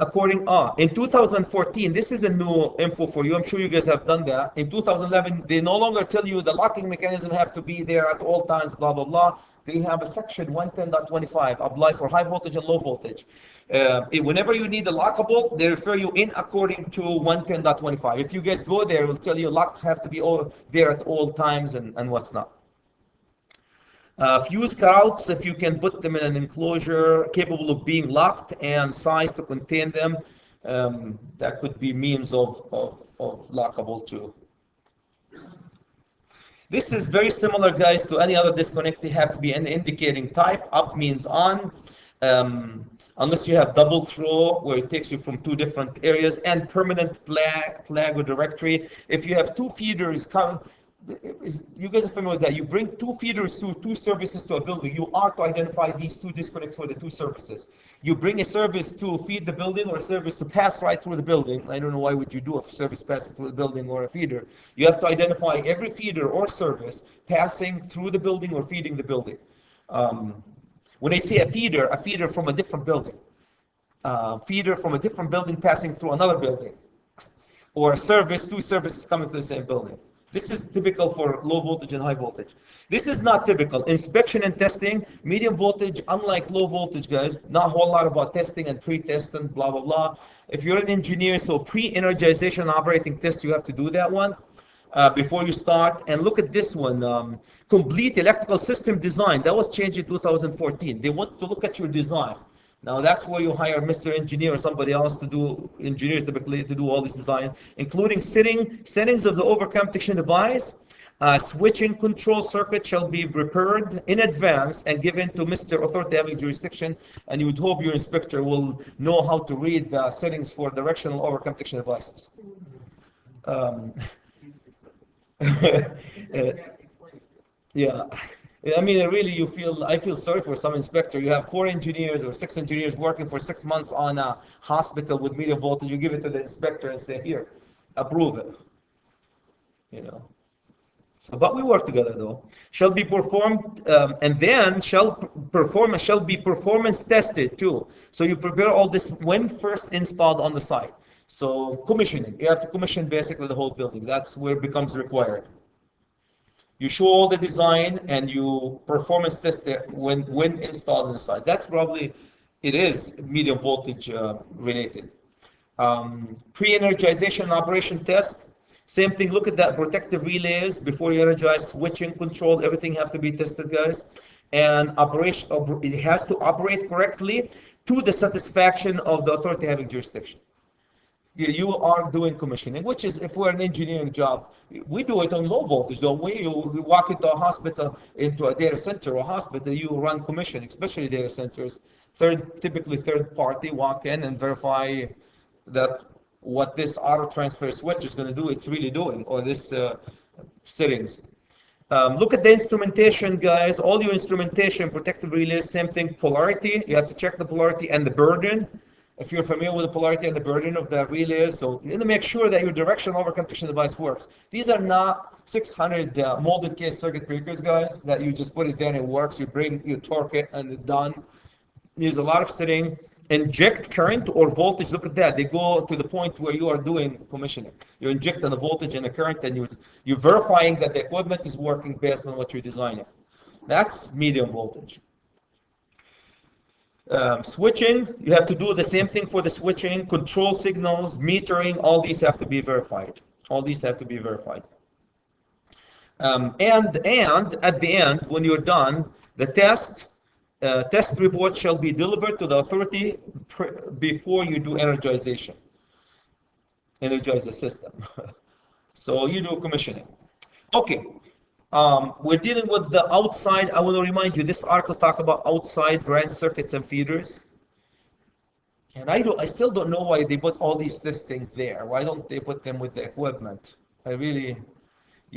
Speaker 1: 2014. This is a new info for you. I'm sure you guys have done that. In 2011, they no longer tell you the locking mechanism have to be there at all times, blah, blah, blah. They have a section 110.25 apply for high voltage and low voltage. Whenever you need a lockable, they refer you in according to 110.25. If you guys go there, it will tell you lock have to be there at all times and what's not. Fuse cutouts, if you can put them in an enclosure capable of being locked and sized to contain them, that could be means of lockable too. This is very similar, guys, to any other disconnect. They have to be an indicating type. Up means on, unless you have double throw, where it takes you from two different areas, and permanent flag or directory. If you have two feeders, you guys are familiar with that. You bring two feeders to two services to a building. You are to identify these two disconnects for the two services. You bring a service to feed the building or a service to pass right through the building. I don't know why would you do a service passing through the building or a feeder. You have to identify every feeder or service passing through the building or feeding the building. When I say a feeder from a different building. Feeder from a different building passing through another building. Or a service, two services coming to the same building. This is typical for low voltage and high voltage. This is not typical. Inspection and testing, medium voltage, unlike low voltage, guys, not a whole lot about testing and pre-testing, blah, blah, blah. If you're an engineer, so pre-energization operating test, you have to do that one before you start. And look at this one, complete electrical system design. That was changed in 2014. They want to look at your design. Now that's where you hire Mr. Engineer or somebody else to do, engineers typically, to do all this design, including settings of the overcome protection device. Switching control circuit shall be prepared in advance and given to Mr. Authority having jurisdiction, and you would hope your inspector will know how to read the settings for directional overcome protection devices. Yeah. I mean, really, I feel sorry for some inspector. You have 4 engineers or 6 engineers working for 6 months on a hospital with medium voltage. You give it to the inspector and say, here, approve it. You know. So, but we work together though. Shall be performed, and then shall be performance tested too. So you prepare all this when first installed on the site. So commissioning, you have to commission basically the whole building. That's where it becomes required. You show all the design and you performance test it when installed on the site. That's probably, it is medium voltage related. Pre-energization operation test, same thing. Look at that, protective relays before you energize, switching control, everything have to be tested, guys. And operation, it has to operate correctly to the satisfaction of the authority having jurisdiction. You are doing commissioning, which is, if we're an engineering job, we do it on low voltage, don't we? You walk into a hospital, into a data center or hospital, you run commissioning, especially data centers. Typically third party walk in and verify that what this auto transfer switch is going to do, it's really doing, or this settings. Look at the instrumentation, guys. All your instrumentation, protective relays, same thing, polarity. You have to check the polarity and the burden. If you're familiar with the polarity and the burden of the relays, so you need to make sure that your directional overcome protection device works. These are not 600 molded case circuit breakers, guys, that you just put it there and it works. You torque it and it's done. There's a lot of setting. Inject current or voltage. Look at that. They go to the point where you are doing commissioning. You're injecting the voltage and the current, and you're verifying that the equipment is working based on what you're designing. That's medium voltage. Switching, you have to do the same thing for the switching, control signals, metering, all these have to be verified. All these have to be verified. And at the end, when you're done, the test report shall be delivered to the authority before you do energization. Energize the system. So you do commissioning. Okay. We're dealing with the outside. I want to remind you, this article talks about outside branch circuits and feeders. And I still don't know why they put all these listings there. Why don't they put them with the equipment? You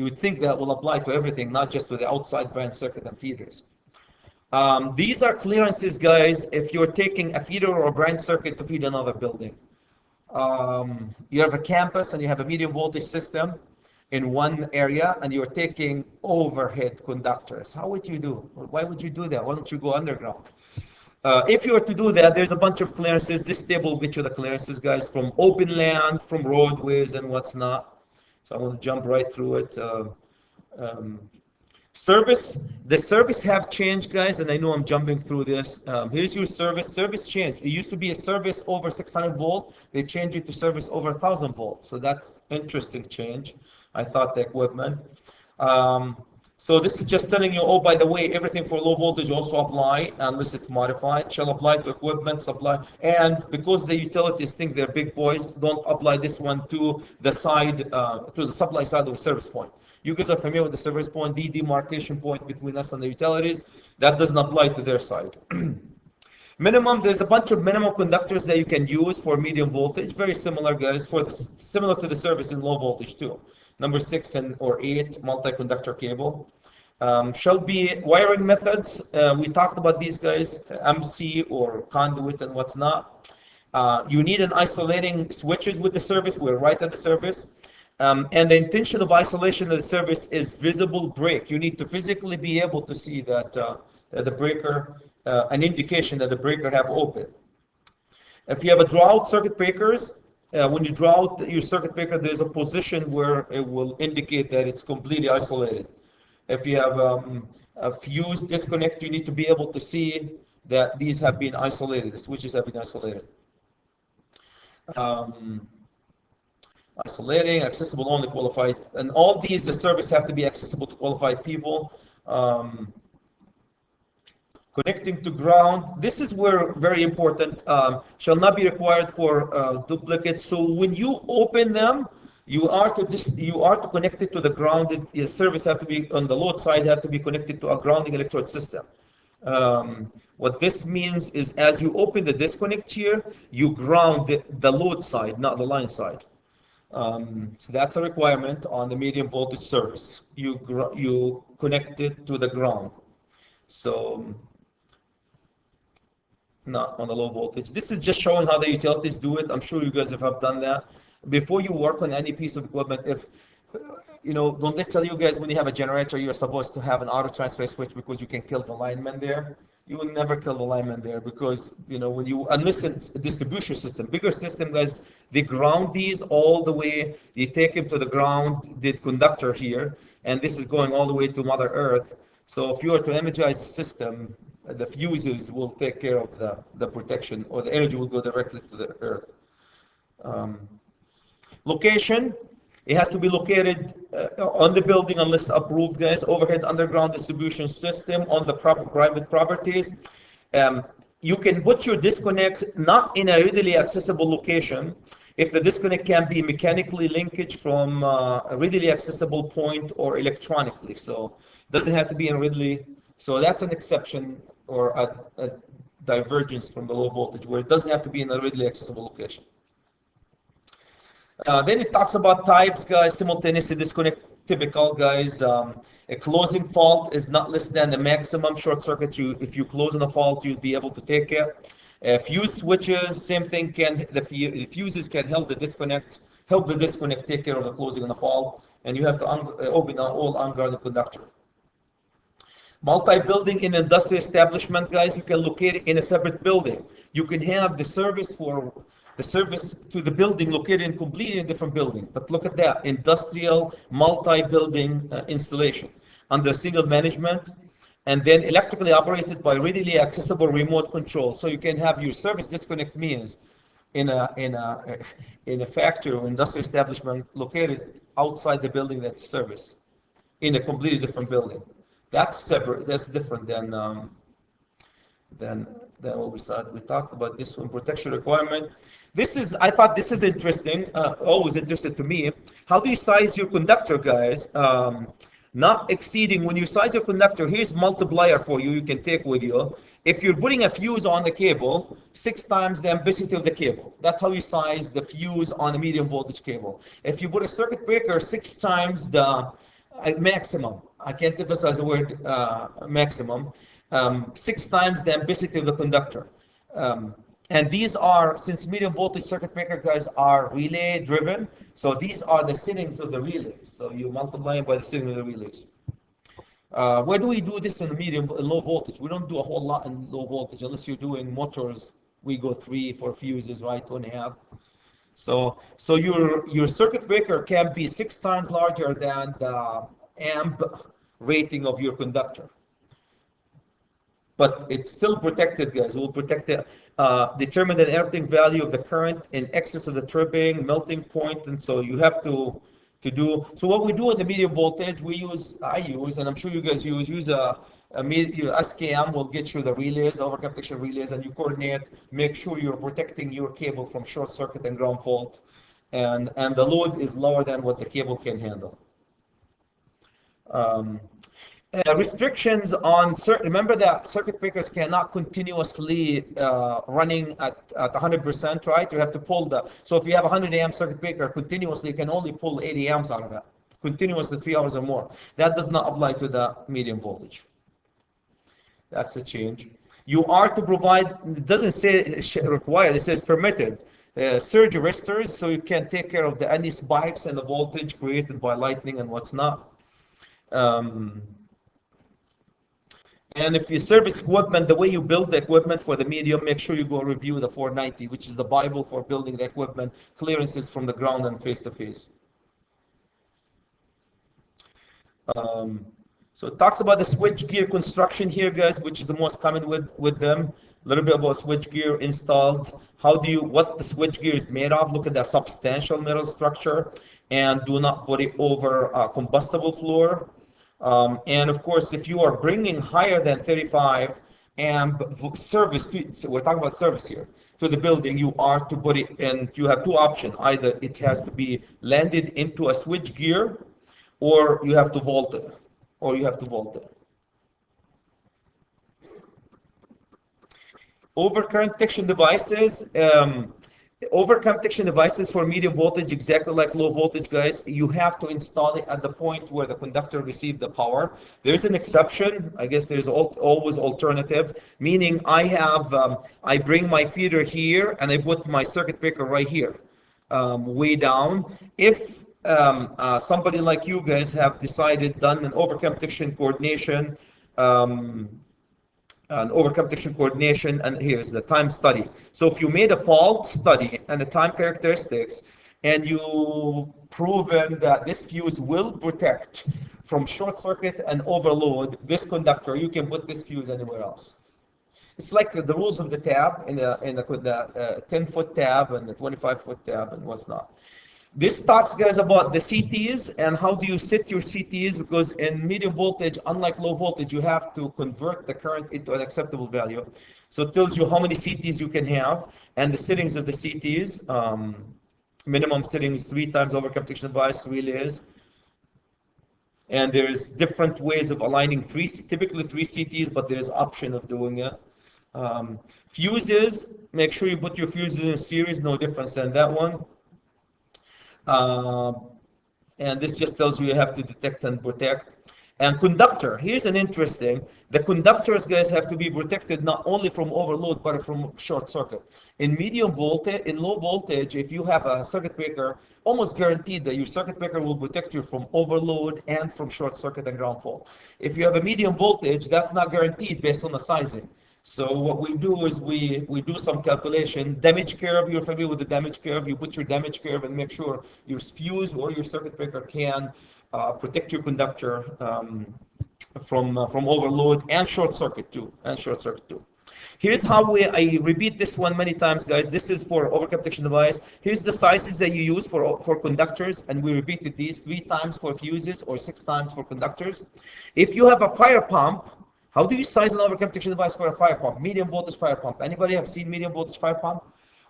Speaker 1: would think that will apply to everything, not just with the outside branch circuit and feeders. These are clearances, guys, if you're taking a feeder or a branch circuit to feed another building. You have a campus and you have a medium voltage system in one area, and you're taking overhead conductors. How would you do? Why would you do that? Why don't you go underground? If you were to do that, there's a bunch of clearances. This table will get you the clearances, guys, from open land, from roadways, and what's not. So I'm going to jump right through it. Service. The service have changed, guys, and I know I'm jumping through this. Here's your service. Service changed. It used to be a service over 600 volt. They changed it to service over 1000 volts. So that's interesting change. I thought the equipment. So this is just telling you, oh, by the way, everything for low voltage also apply unless it's modified. Shall apply to equipment supply. And because the utilities think they're big boys, don't apply this one to the side, to the supply side of the service point. You guys are familiar with the service point, the demarcation point between us and the utilities. That doesn't apply to their side. Minimum, there's a bunch of minimum conductors that you can use for medium voltage. Very similar, guys, similar to the service in low voltage too. Number 6 or 8 multi-conductor cable. Shall be wiring methods. We talked about these guys, MC or conduit and what's not. You need an isolating switches with the service. We're right at the service. And the intention of isolation of the service is visible break. You need to physically be able to see that the breaker, an indication that the breaker have open. If you have a draw-out circuit breakers, when you draw out your circuit breaker, there's a position where it will indicate that it's completely isolated. If you have a fuse disconnect, you need to be able to see that these have been isolated, the switches have been isolated. Isolating, accessible only qualified, and all these, the service have to be accessible to qualified people. Connecting to ground, this is where very important, shall not be required for duplicates. So when you open them, you are to connect it to the grounded. Your service have to be on the load side, have to be connected to a grounding electrode system. What this means is, as you open the disconnect here, you ground the load side, not the line side. So that's a requirement on the medium voltage service. You connect it to the ground. So not on the low voltage. This is just showing how the utilities do it. I'm sure you guys have done that. Before you work on any piece of equipment, if don't they tell you guys when you have a generator, you're supposed to have an auto transfer switch because you can kill the lineman there? You will never kill the lineman there because, unless it's a distribution system, bigger system, guys, they ground these all the way, they take them to the ground, the conductor here, and this is going all the way to Mother Earth. So if you are to energize the system, the fuses will take care of the protection, or the energy will go directly to the earth. Location, it has to be located on the building unless approved, guys. Overhead underground distribution system on the private properties. You can put your disconnect not in a readily accessible location if the disconnect can be mechanically linkage from a readily accessible point or electronically. So it doesn't have to be in readily. So that's an exception or a divergence from the low voltage where it doesn't have to be in a readily accessible location. Then it talks about types, guys. Simultaneously disconnect, typical, guys. A closing fault is not less than the maximum short circuit. If you close on a fault, you'll be able to take it. Fuse switches, same thing. The fuses can help the disconnect take care of the closing on the fault, and you have to open all unguarded conductor. Multi-building in industrial establishment, guys, you can locate it in a separate building. You can have the service to the building located in completely different building. But look at that, industrial multi-building installation under single management, and then electrically operated by readily accessible remote control. So you can have your service disconnect means in a factory or industrial establishment located outside the building that's service in a completely different building. That's separate. That's different than what we said. We talked about this one, protection requirement. I thought this is interesting. Always interested to me. How do you size your conductor, guys? Not exceeding. When you size your conductor, here's multiplier for you. You can take with you. If you're putting a fuse on the cable, 6 times the ambiguity of the cable. That's how you size the fuse on a medium voltage cable. If you put a circuit breaker, 6 times the maximum. I can't emphasize the word maximum. 6 times the ambiguity of the conductor. And these are, since medium voltage circuit breaker, guys, are relay driven, so these are the settings of the relays. So you multiply by the setting of the relays. Where do we do this in medium and low voltage? We don't do a whole lot in low voltage unless you're doing motors. We go 3 for fuses, right? 2.5. So your circuit breaker can be 6 times larger than the amp rating of your conductor. But it's still protected, guys. It will protect it. Determine the emitting value of the current in excess of the tripping, melting point, and so you have to do. So what we do in the medium voltage, I use, and I'm sure you guys use a SKM will get you the relays, overcap protection relays, and you coordinate, make sure you're protecting your cable from short circuit and ground fault, and the load is lower than what the cable can handle. Restrictions on remember that circuit breakers cannot continuously running at 100%, right? You have to pull so if you have a 100 amp circuit breaker continuously, you can only pull 80 amps out of that continuously 3 hours or more. That does not apply to the medium voltage. That's a change. You are to provide, it doesn't say required, it says permitted. Surge arresters, so you can take care of any spikes and the voltage created by lightning and what's not. And if you service equipment, the way you build the equipment for the medium, make sure you go review the 490, which is the Bible for building the equipment, clearances from the ground and face to face. So it talks about the switchgear construction here, guys, which is the most common with them. A little bit about switchgear installed. What the switchgear is made of. Look at the substantial metal structure, and do not put it over combustible floor. And of course, if you are bringing higher than 35 amp service, so we're talking about service here, to the building, you are to put it in. You have two options. Either it has to be landed into a switchgear, or you have to vault it. Overcurrent protection devices. Overcurrent protection devices for medium voltage, exactly like low voltage, guys, you have to install it at the point where the conductor receives the power. There's an exception. I guess there's always alternative, meaning I bring my feeder here and I put my circuit breaker right here, way down. If somebody like you guys have done an overcurrent protection coordination, and here's the time study. So if you made a fault study and the time characteristics, and you proven that this fuse will protect from short circuit and overload this conductor, you can put this fuse anywhere else. It's like the rules of the tab in the 10-foot tab and the 25-foot tab and what's not. This talks, guys, about the CTs and how do you set your CTs, because in medium voltage, unlike low voltage, you have to convert the current into an acceptable value. So it tells you how many CTs you can have and the settings of the CTs. Minimum setting is 3 times overcurrent protection device relays. And there's different ways of aligning typically 3 CTs, but there's option of doing it. Fuses, make sure you put your fuses in a series, no difference than that one. And this just tells you have to detect and protect. And conductor, here's an interesting, the conductors, guys, have to be protected not only from overload, but from short circuit. In medium voltage, in low voltage, if you have a circuit breaker, almost guaranteed that your circuit breaker will protect you from overload and from short circuit and ground fault. If you have a medium voltage, that's not guaranteed based on the sizing. So what we do is we do some calculation. Damage curve, you're familiar with the damage curve. You put your damage curve and make sure your fuse or your circuit breaker can protect your conductor from overload and short circuit too. Here's how I repeat this one many times, guys. This is for overcurrent protection device. Here's the sizes that you use for conductors, and we repeated these 3 times for fuses or 6 times for conductors. If you have a fire pump, how do you size an overcurrent protection device for a fire pump? Medium voltage fire pump. Anybody have seen medium voltage fire pump?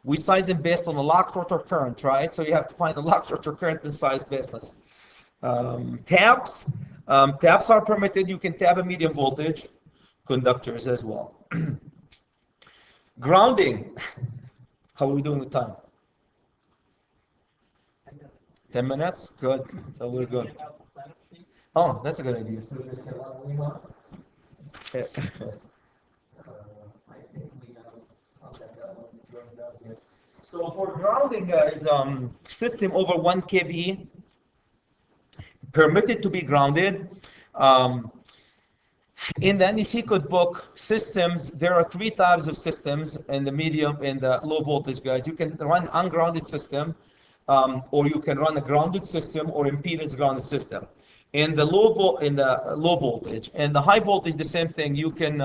Speaker 1: We size them based on the locked rotor current, right? So you have to find the locked rotor current and size based on it. Tabs. Tabs are permitted. You can tab a medium voltage. Conductors as well. Grounding. How are we doing with time? 10 minutes? Good. So we're good. Oh, that's a good idea. So this can I think we have. So for grounding, guys, system over 1 kV permitted to be grounded. In the NEC code book, systems, there are 3 types of systems in the medium and the low voltage, guys. You can run ungrounded system, or you can run a grounded system or impedance grounded system. In the low voltage and the high voltage, the same thing. You can,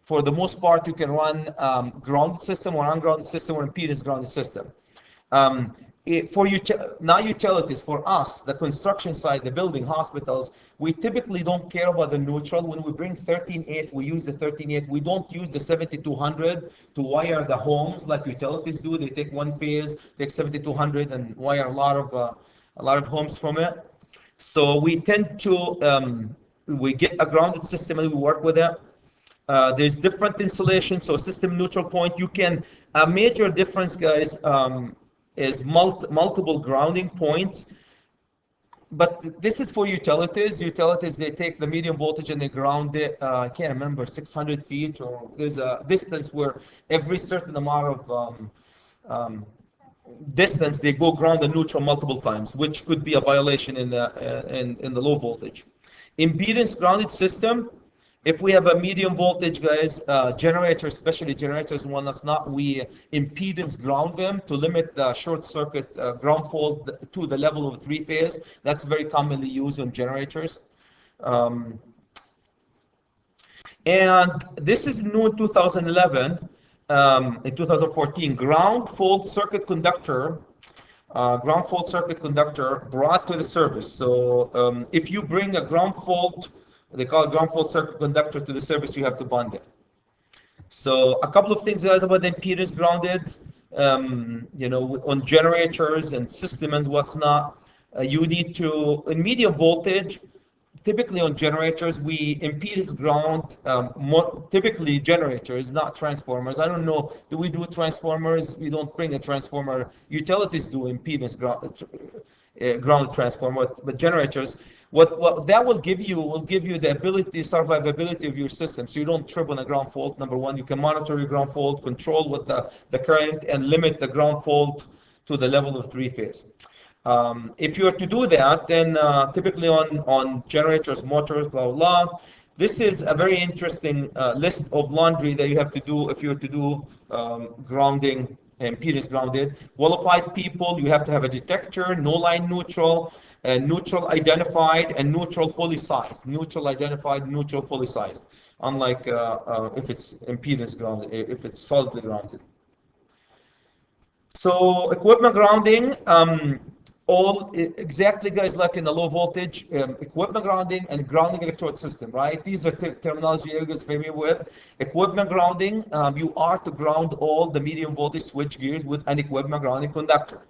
Speaker 1: for the most part, you can run grounded system or ungrounded system or impedance grounded system. For utilities, for us, the construction side, the building, hospitals, we typically don't care about the neutral. When we bring 13.8, we use the 13.8. We don't use the 7200 to wire the homes like utilities do. They take one phase, take 7200 and wire a lot of homes from it. So we tend to, we get a grounded system and we work with it. There's different installation, so system neutral point. A major difference, guys, is multiple grounding points. But this is for utilities. Utilities, they take the medium voltage and they ground it, I can't remember, 600 feet, or there's a distance where every certain amount of distance they go ground and neutral multiple times, which could be a violation in the low voltage. Impedance grounded system, If we have a medium voltage, guys, generators, especially generators, one that's not, we impedance ground them to limit the short circuit ground fault to the level of 3-phase. That's very commonly used on generators. And this is new in 2011. In 2014, ground fault circuit conductor brought to the service. So if you bring a ground fault, they call it ground fault circuit conductor to the service, you have to bond it. So a couple of things, guys, about the impedance grounded, you know, on generators and systems and what's not. You need to, in medium voltage, typically on generators, we impedance ground, typically generators, not transformers. I don't know, do we do transformers? We don't bring a transformer. Utilities do impedance ground transformer, but generators, what that will give you the ability, survivability of your system. So you don't trip on a ground fault, number one. You can monitor your ground fault, control what the current, and limit the ground fault to the level of 3-phase. If you are to do that, then typically on generators, motors, blah, blah, blah, this is a very interesting list of laundry that you have to do if you are to do grounding, impedance grounded. Qualified people, you have to have a detector, no line neutral, neutral identified, and neutral fully sized. Neutral identified, neutral fully sized. Unlike if it's impedance grounded, if it's solidly grounded. So equipment grounding, all exactly, guys, like in the low voltage, equipment grounding and grounding electrode system, right? These are terminology you guys familiar with. Equipment grounding, you are to ground all the medium voltage switch gears with an equipment grounding conductor.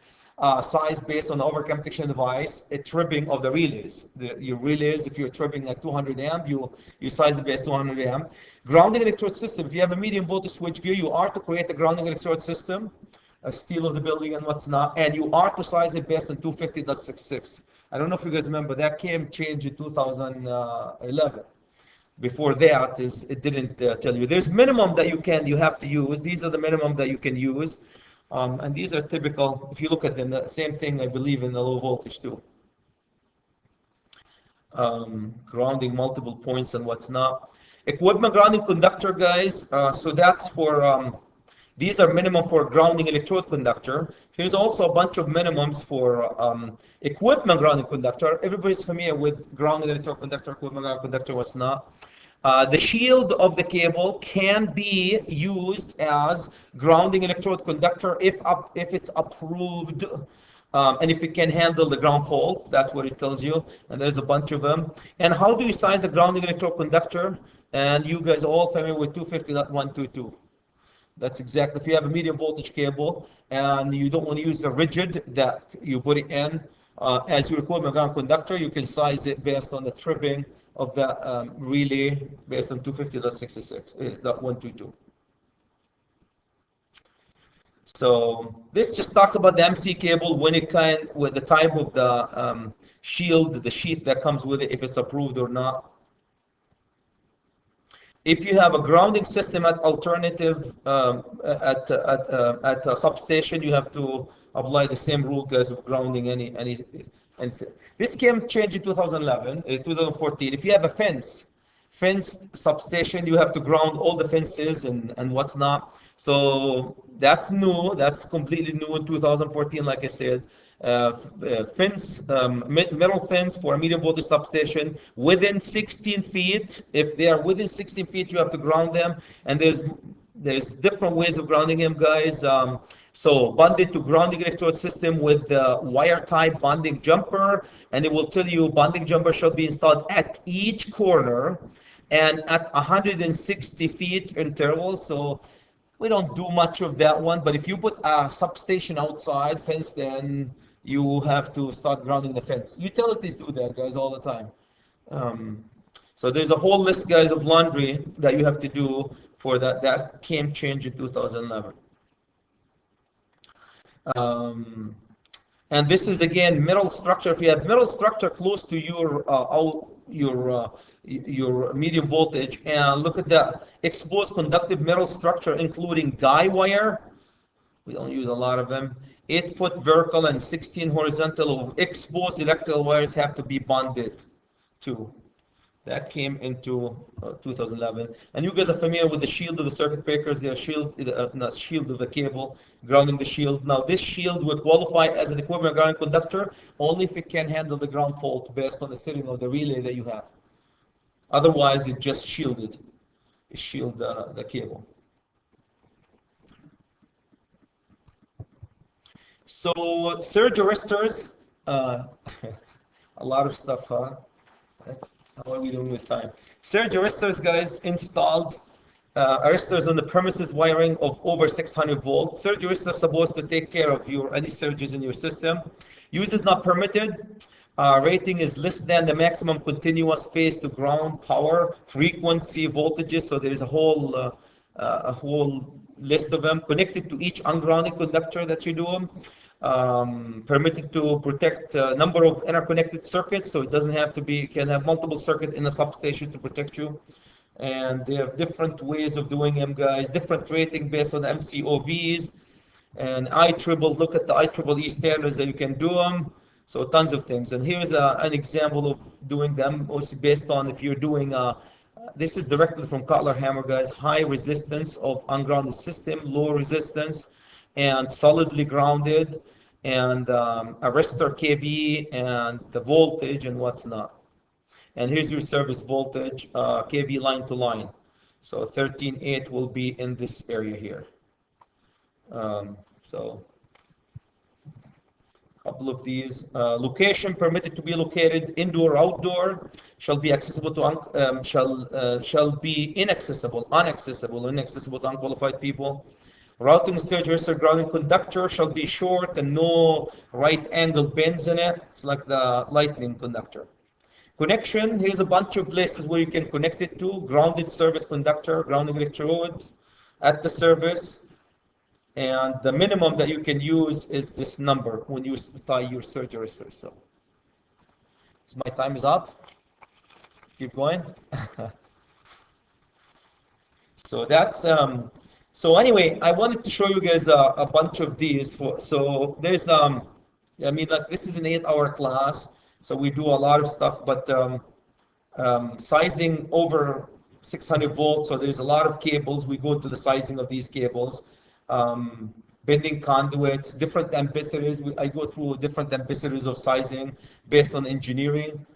Speaker 1: Size based on the overcome protection device, a tripping of the relays. Your relays, if you're tripping at 200 amp, you size it based 200 amp. Grounding electrode system, if you have a medium voltage switch gear, you are to create a grounding electrode system, a steel of the building and what's not, and you are to size it based on 250.66. I don't know if you guys remember, that came change in 2011. Before that, it didn't tell you. There's minimum that you have to use. These are the minimum that you can use. And these are typical, if you look at them, the same thing, I believe, in the low voltage too. Grounding multiple points and what's not. Equipment grounding conductor, guys, so that's for, these are minimum for grounding electrode conductor. Here's also a bunch of minimums for equipment grounding conductor. Everybody's familiar with grounding electrode conductor, equipment grounding conductor, what's not. The shield of the cable can be used as grounding electrode conductor if it's approved and if it can handle the ground fault. That's what it tells you, and there's a bunch of them. And how do you size a grounding electrode conductor? And you guys are all familiar with 250.122. That's exactly, if you have a medium voltage cable and you don't want to use the rigid that you put it in as your equipment ground conductor, you can size it based on the tripping of the relay based on 250.66.122. So this just talks about the MC cable when it with the type of the shield, the sheath that comes with it, if it's approved or not. If you have a grounding system at alternative at a substation, you have to apply the same rule, guys, of grounding any. And this came change in 2011, 2014. If you have a fenced substation, you have to ground all the fences and what's not. So that's new. That's completely new in 2014, like I said. Metal fence for a medium voltage substation within 16 feet. If they are within 16 feet, you have to ground them. And there's different ways of grounding them, guys. So bonded to grounding electrode system with the wire type bonding jumper, and it will tell you bonding jumper should be installed at each corner and at 160 feet intervals. So we don't do much of that one, but if you put a substation outside fence, then you have to start grounding the fence. Utilities do that, guys, all the time. So there's a whole list, guys, of laundry that you have to do for that. That came change in 2011. And this is again metal structure. If you have metal structure close to your medium voltage, and look at the exposed conductive metal structure, including guy wire. We don't use a lot of them. 8-foot vertical and 16 horizontal of exposed electrical wires have to be bonded too. That came into 2011. And you guys are familiar with the shield of the circuit breakers, the shield, not shield of the cable, grounding the shield. Now this shield will qualify as an equivalent grounding conductor only if it can handle the ground fault based on the setting of the relay that you have. Otherwise, it just shielded, the cable. So surge arresters, a lot of stuff, huh? How are we doing with time? Surge arresters, guys, installed arresters on the premises wiring of over 600 volts. Surge arresters are supposed to take care of any surges in your system. Use is not permitted. Rating is less than the maximum continuous phase to ground power frequency voltages. So there is a whole list of them connected to each ungrounded conductor that you do. Permitted to protect a number of interconnected circuits, so it doesn't have to be, can have multiple circuits in a substation to protect you. And they have different ways of doing them, guys, different rating based on MCOVs and look at the IEEE standards that you can do them. So tons of things. And here's an example of doing them, also based on if you're doing this is directly from Cutler Hammer, guys, high resistance of ungrounded system, low resistance, and solidly grounded, and arrestor kV, and the voltage and what's not. And here's your service voltage, kV line to line. So 13.8 will be in this area here. So a couple of these. Location permitted to be located indoor or outdoor, shall be accessible to shall be inaccessible to unqualified people. Routing surge arrestor grounding conductor shall be short and no right angle bends in it. It's like the lightning conductor. Connection, here's a bunch of places where you can connect it to. Grounded service conductor, grounding electrode at the service. And the minimum that you can use is this number when you tie your surge arrestor. So my time is up. Keep going. So that's so anyway, I wanted to show you guys a bunch of these. So there's I mean, like, this is an 8-hour class, so we do a lot of stuff, but sizing over 600 volts, so there's a lot of cables. We go to the sizing of these cables, bending conduits, different ambassadors. I go through different ambassadors of sizing based on engineering,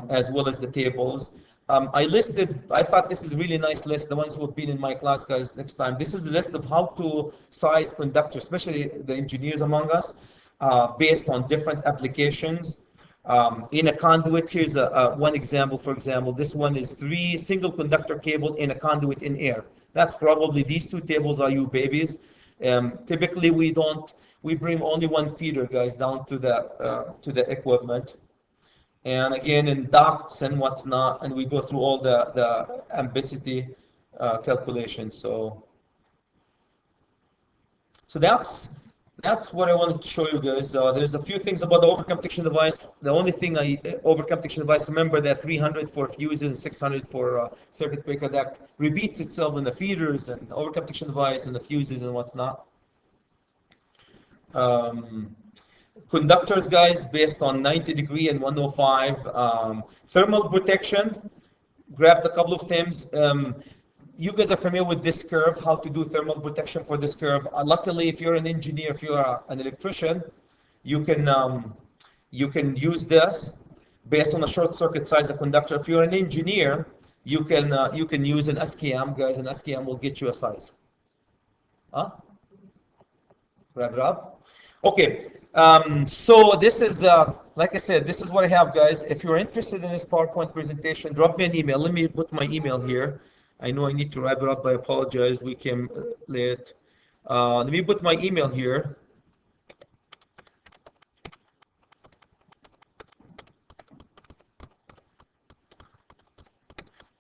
Speaker 1: as well as the tables. I thought this is a really nice list. The ones who have been in my class, guys, next time. This is the list of how to size conductors, especially the engineers among us, based on different applications. In a conduit, here's one example. For example, this one is 3 single conductor cable in a conduit in air. That's probably, these 2 tables are you babies. Typically, we bring only 1 feeder, guys, down to the equipment. And again, in ducts and what's not, and we go through all the ambiguity calculations. So that's what I wanted to show you guys. There's a few things about the overcome protection device. The only thing overcome protection device, remember that 300 for fuses, 600 for circuit breaker, that repeats itself in the feeders and overcome protection device and the fuses and what's not. Conductors, guys, based on 90 degree and 105. Thermal protection, grabbed a couple of things. You guys are familiar with this curve, how to do thermal protection for this curve. Luckily, if you're an engineer, if you're an electrician, you can use this based on a short circuit size of conductor. If you're an engineer, you can use an SKM, guys, and SKM will get you a size. Huh? Grab it up. Okay. So this is, like I said, this is what I have, guys. If you're interested in this PowerPoint presentation, drop me an email. Let me put my email here. I know I need to wrap it up. I apologize. We came late. Let me put my email here.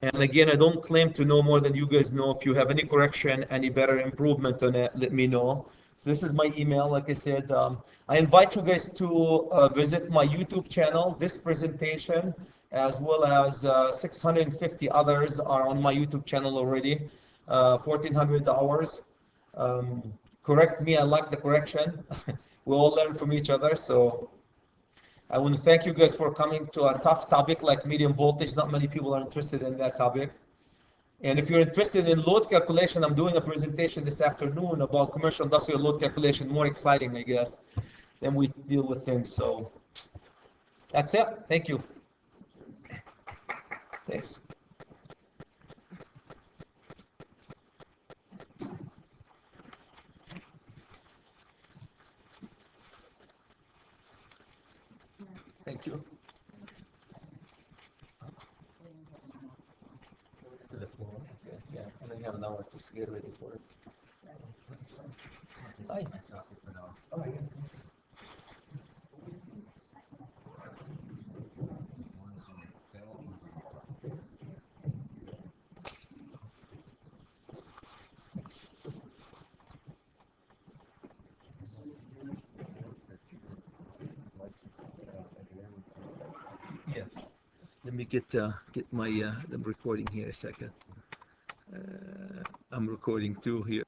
Speaker 1: And again, I don't claim to know more than you guys know. If you have any correction, any better improvement on it, let me know. So this is my email, like I said. I invite you guys to visit my YouTube channel. This presentation, as well as 650 others, are on my YouTube channel already. 1,400 hours. Correct me, I like the correction. We all learn from each other. So I want to thank you guys for coming to a tough topic like medium voltage. Not many people are interested in that topic. And if you're interested in load calculation, I'm doing a presentation this afternoon about commercial industrial load calculation, more exciting, I guess, than we deal with things. So that's it. Thank you. Thanks. Thank you. To the floor. Yes, yeah. And then you have an hour to get ready for it. Hi. Oh, yeah. Yes. Let me get my I'm recording here a second. I'm recording too here.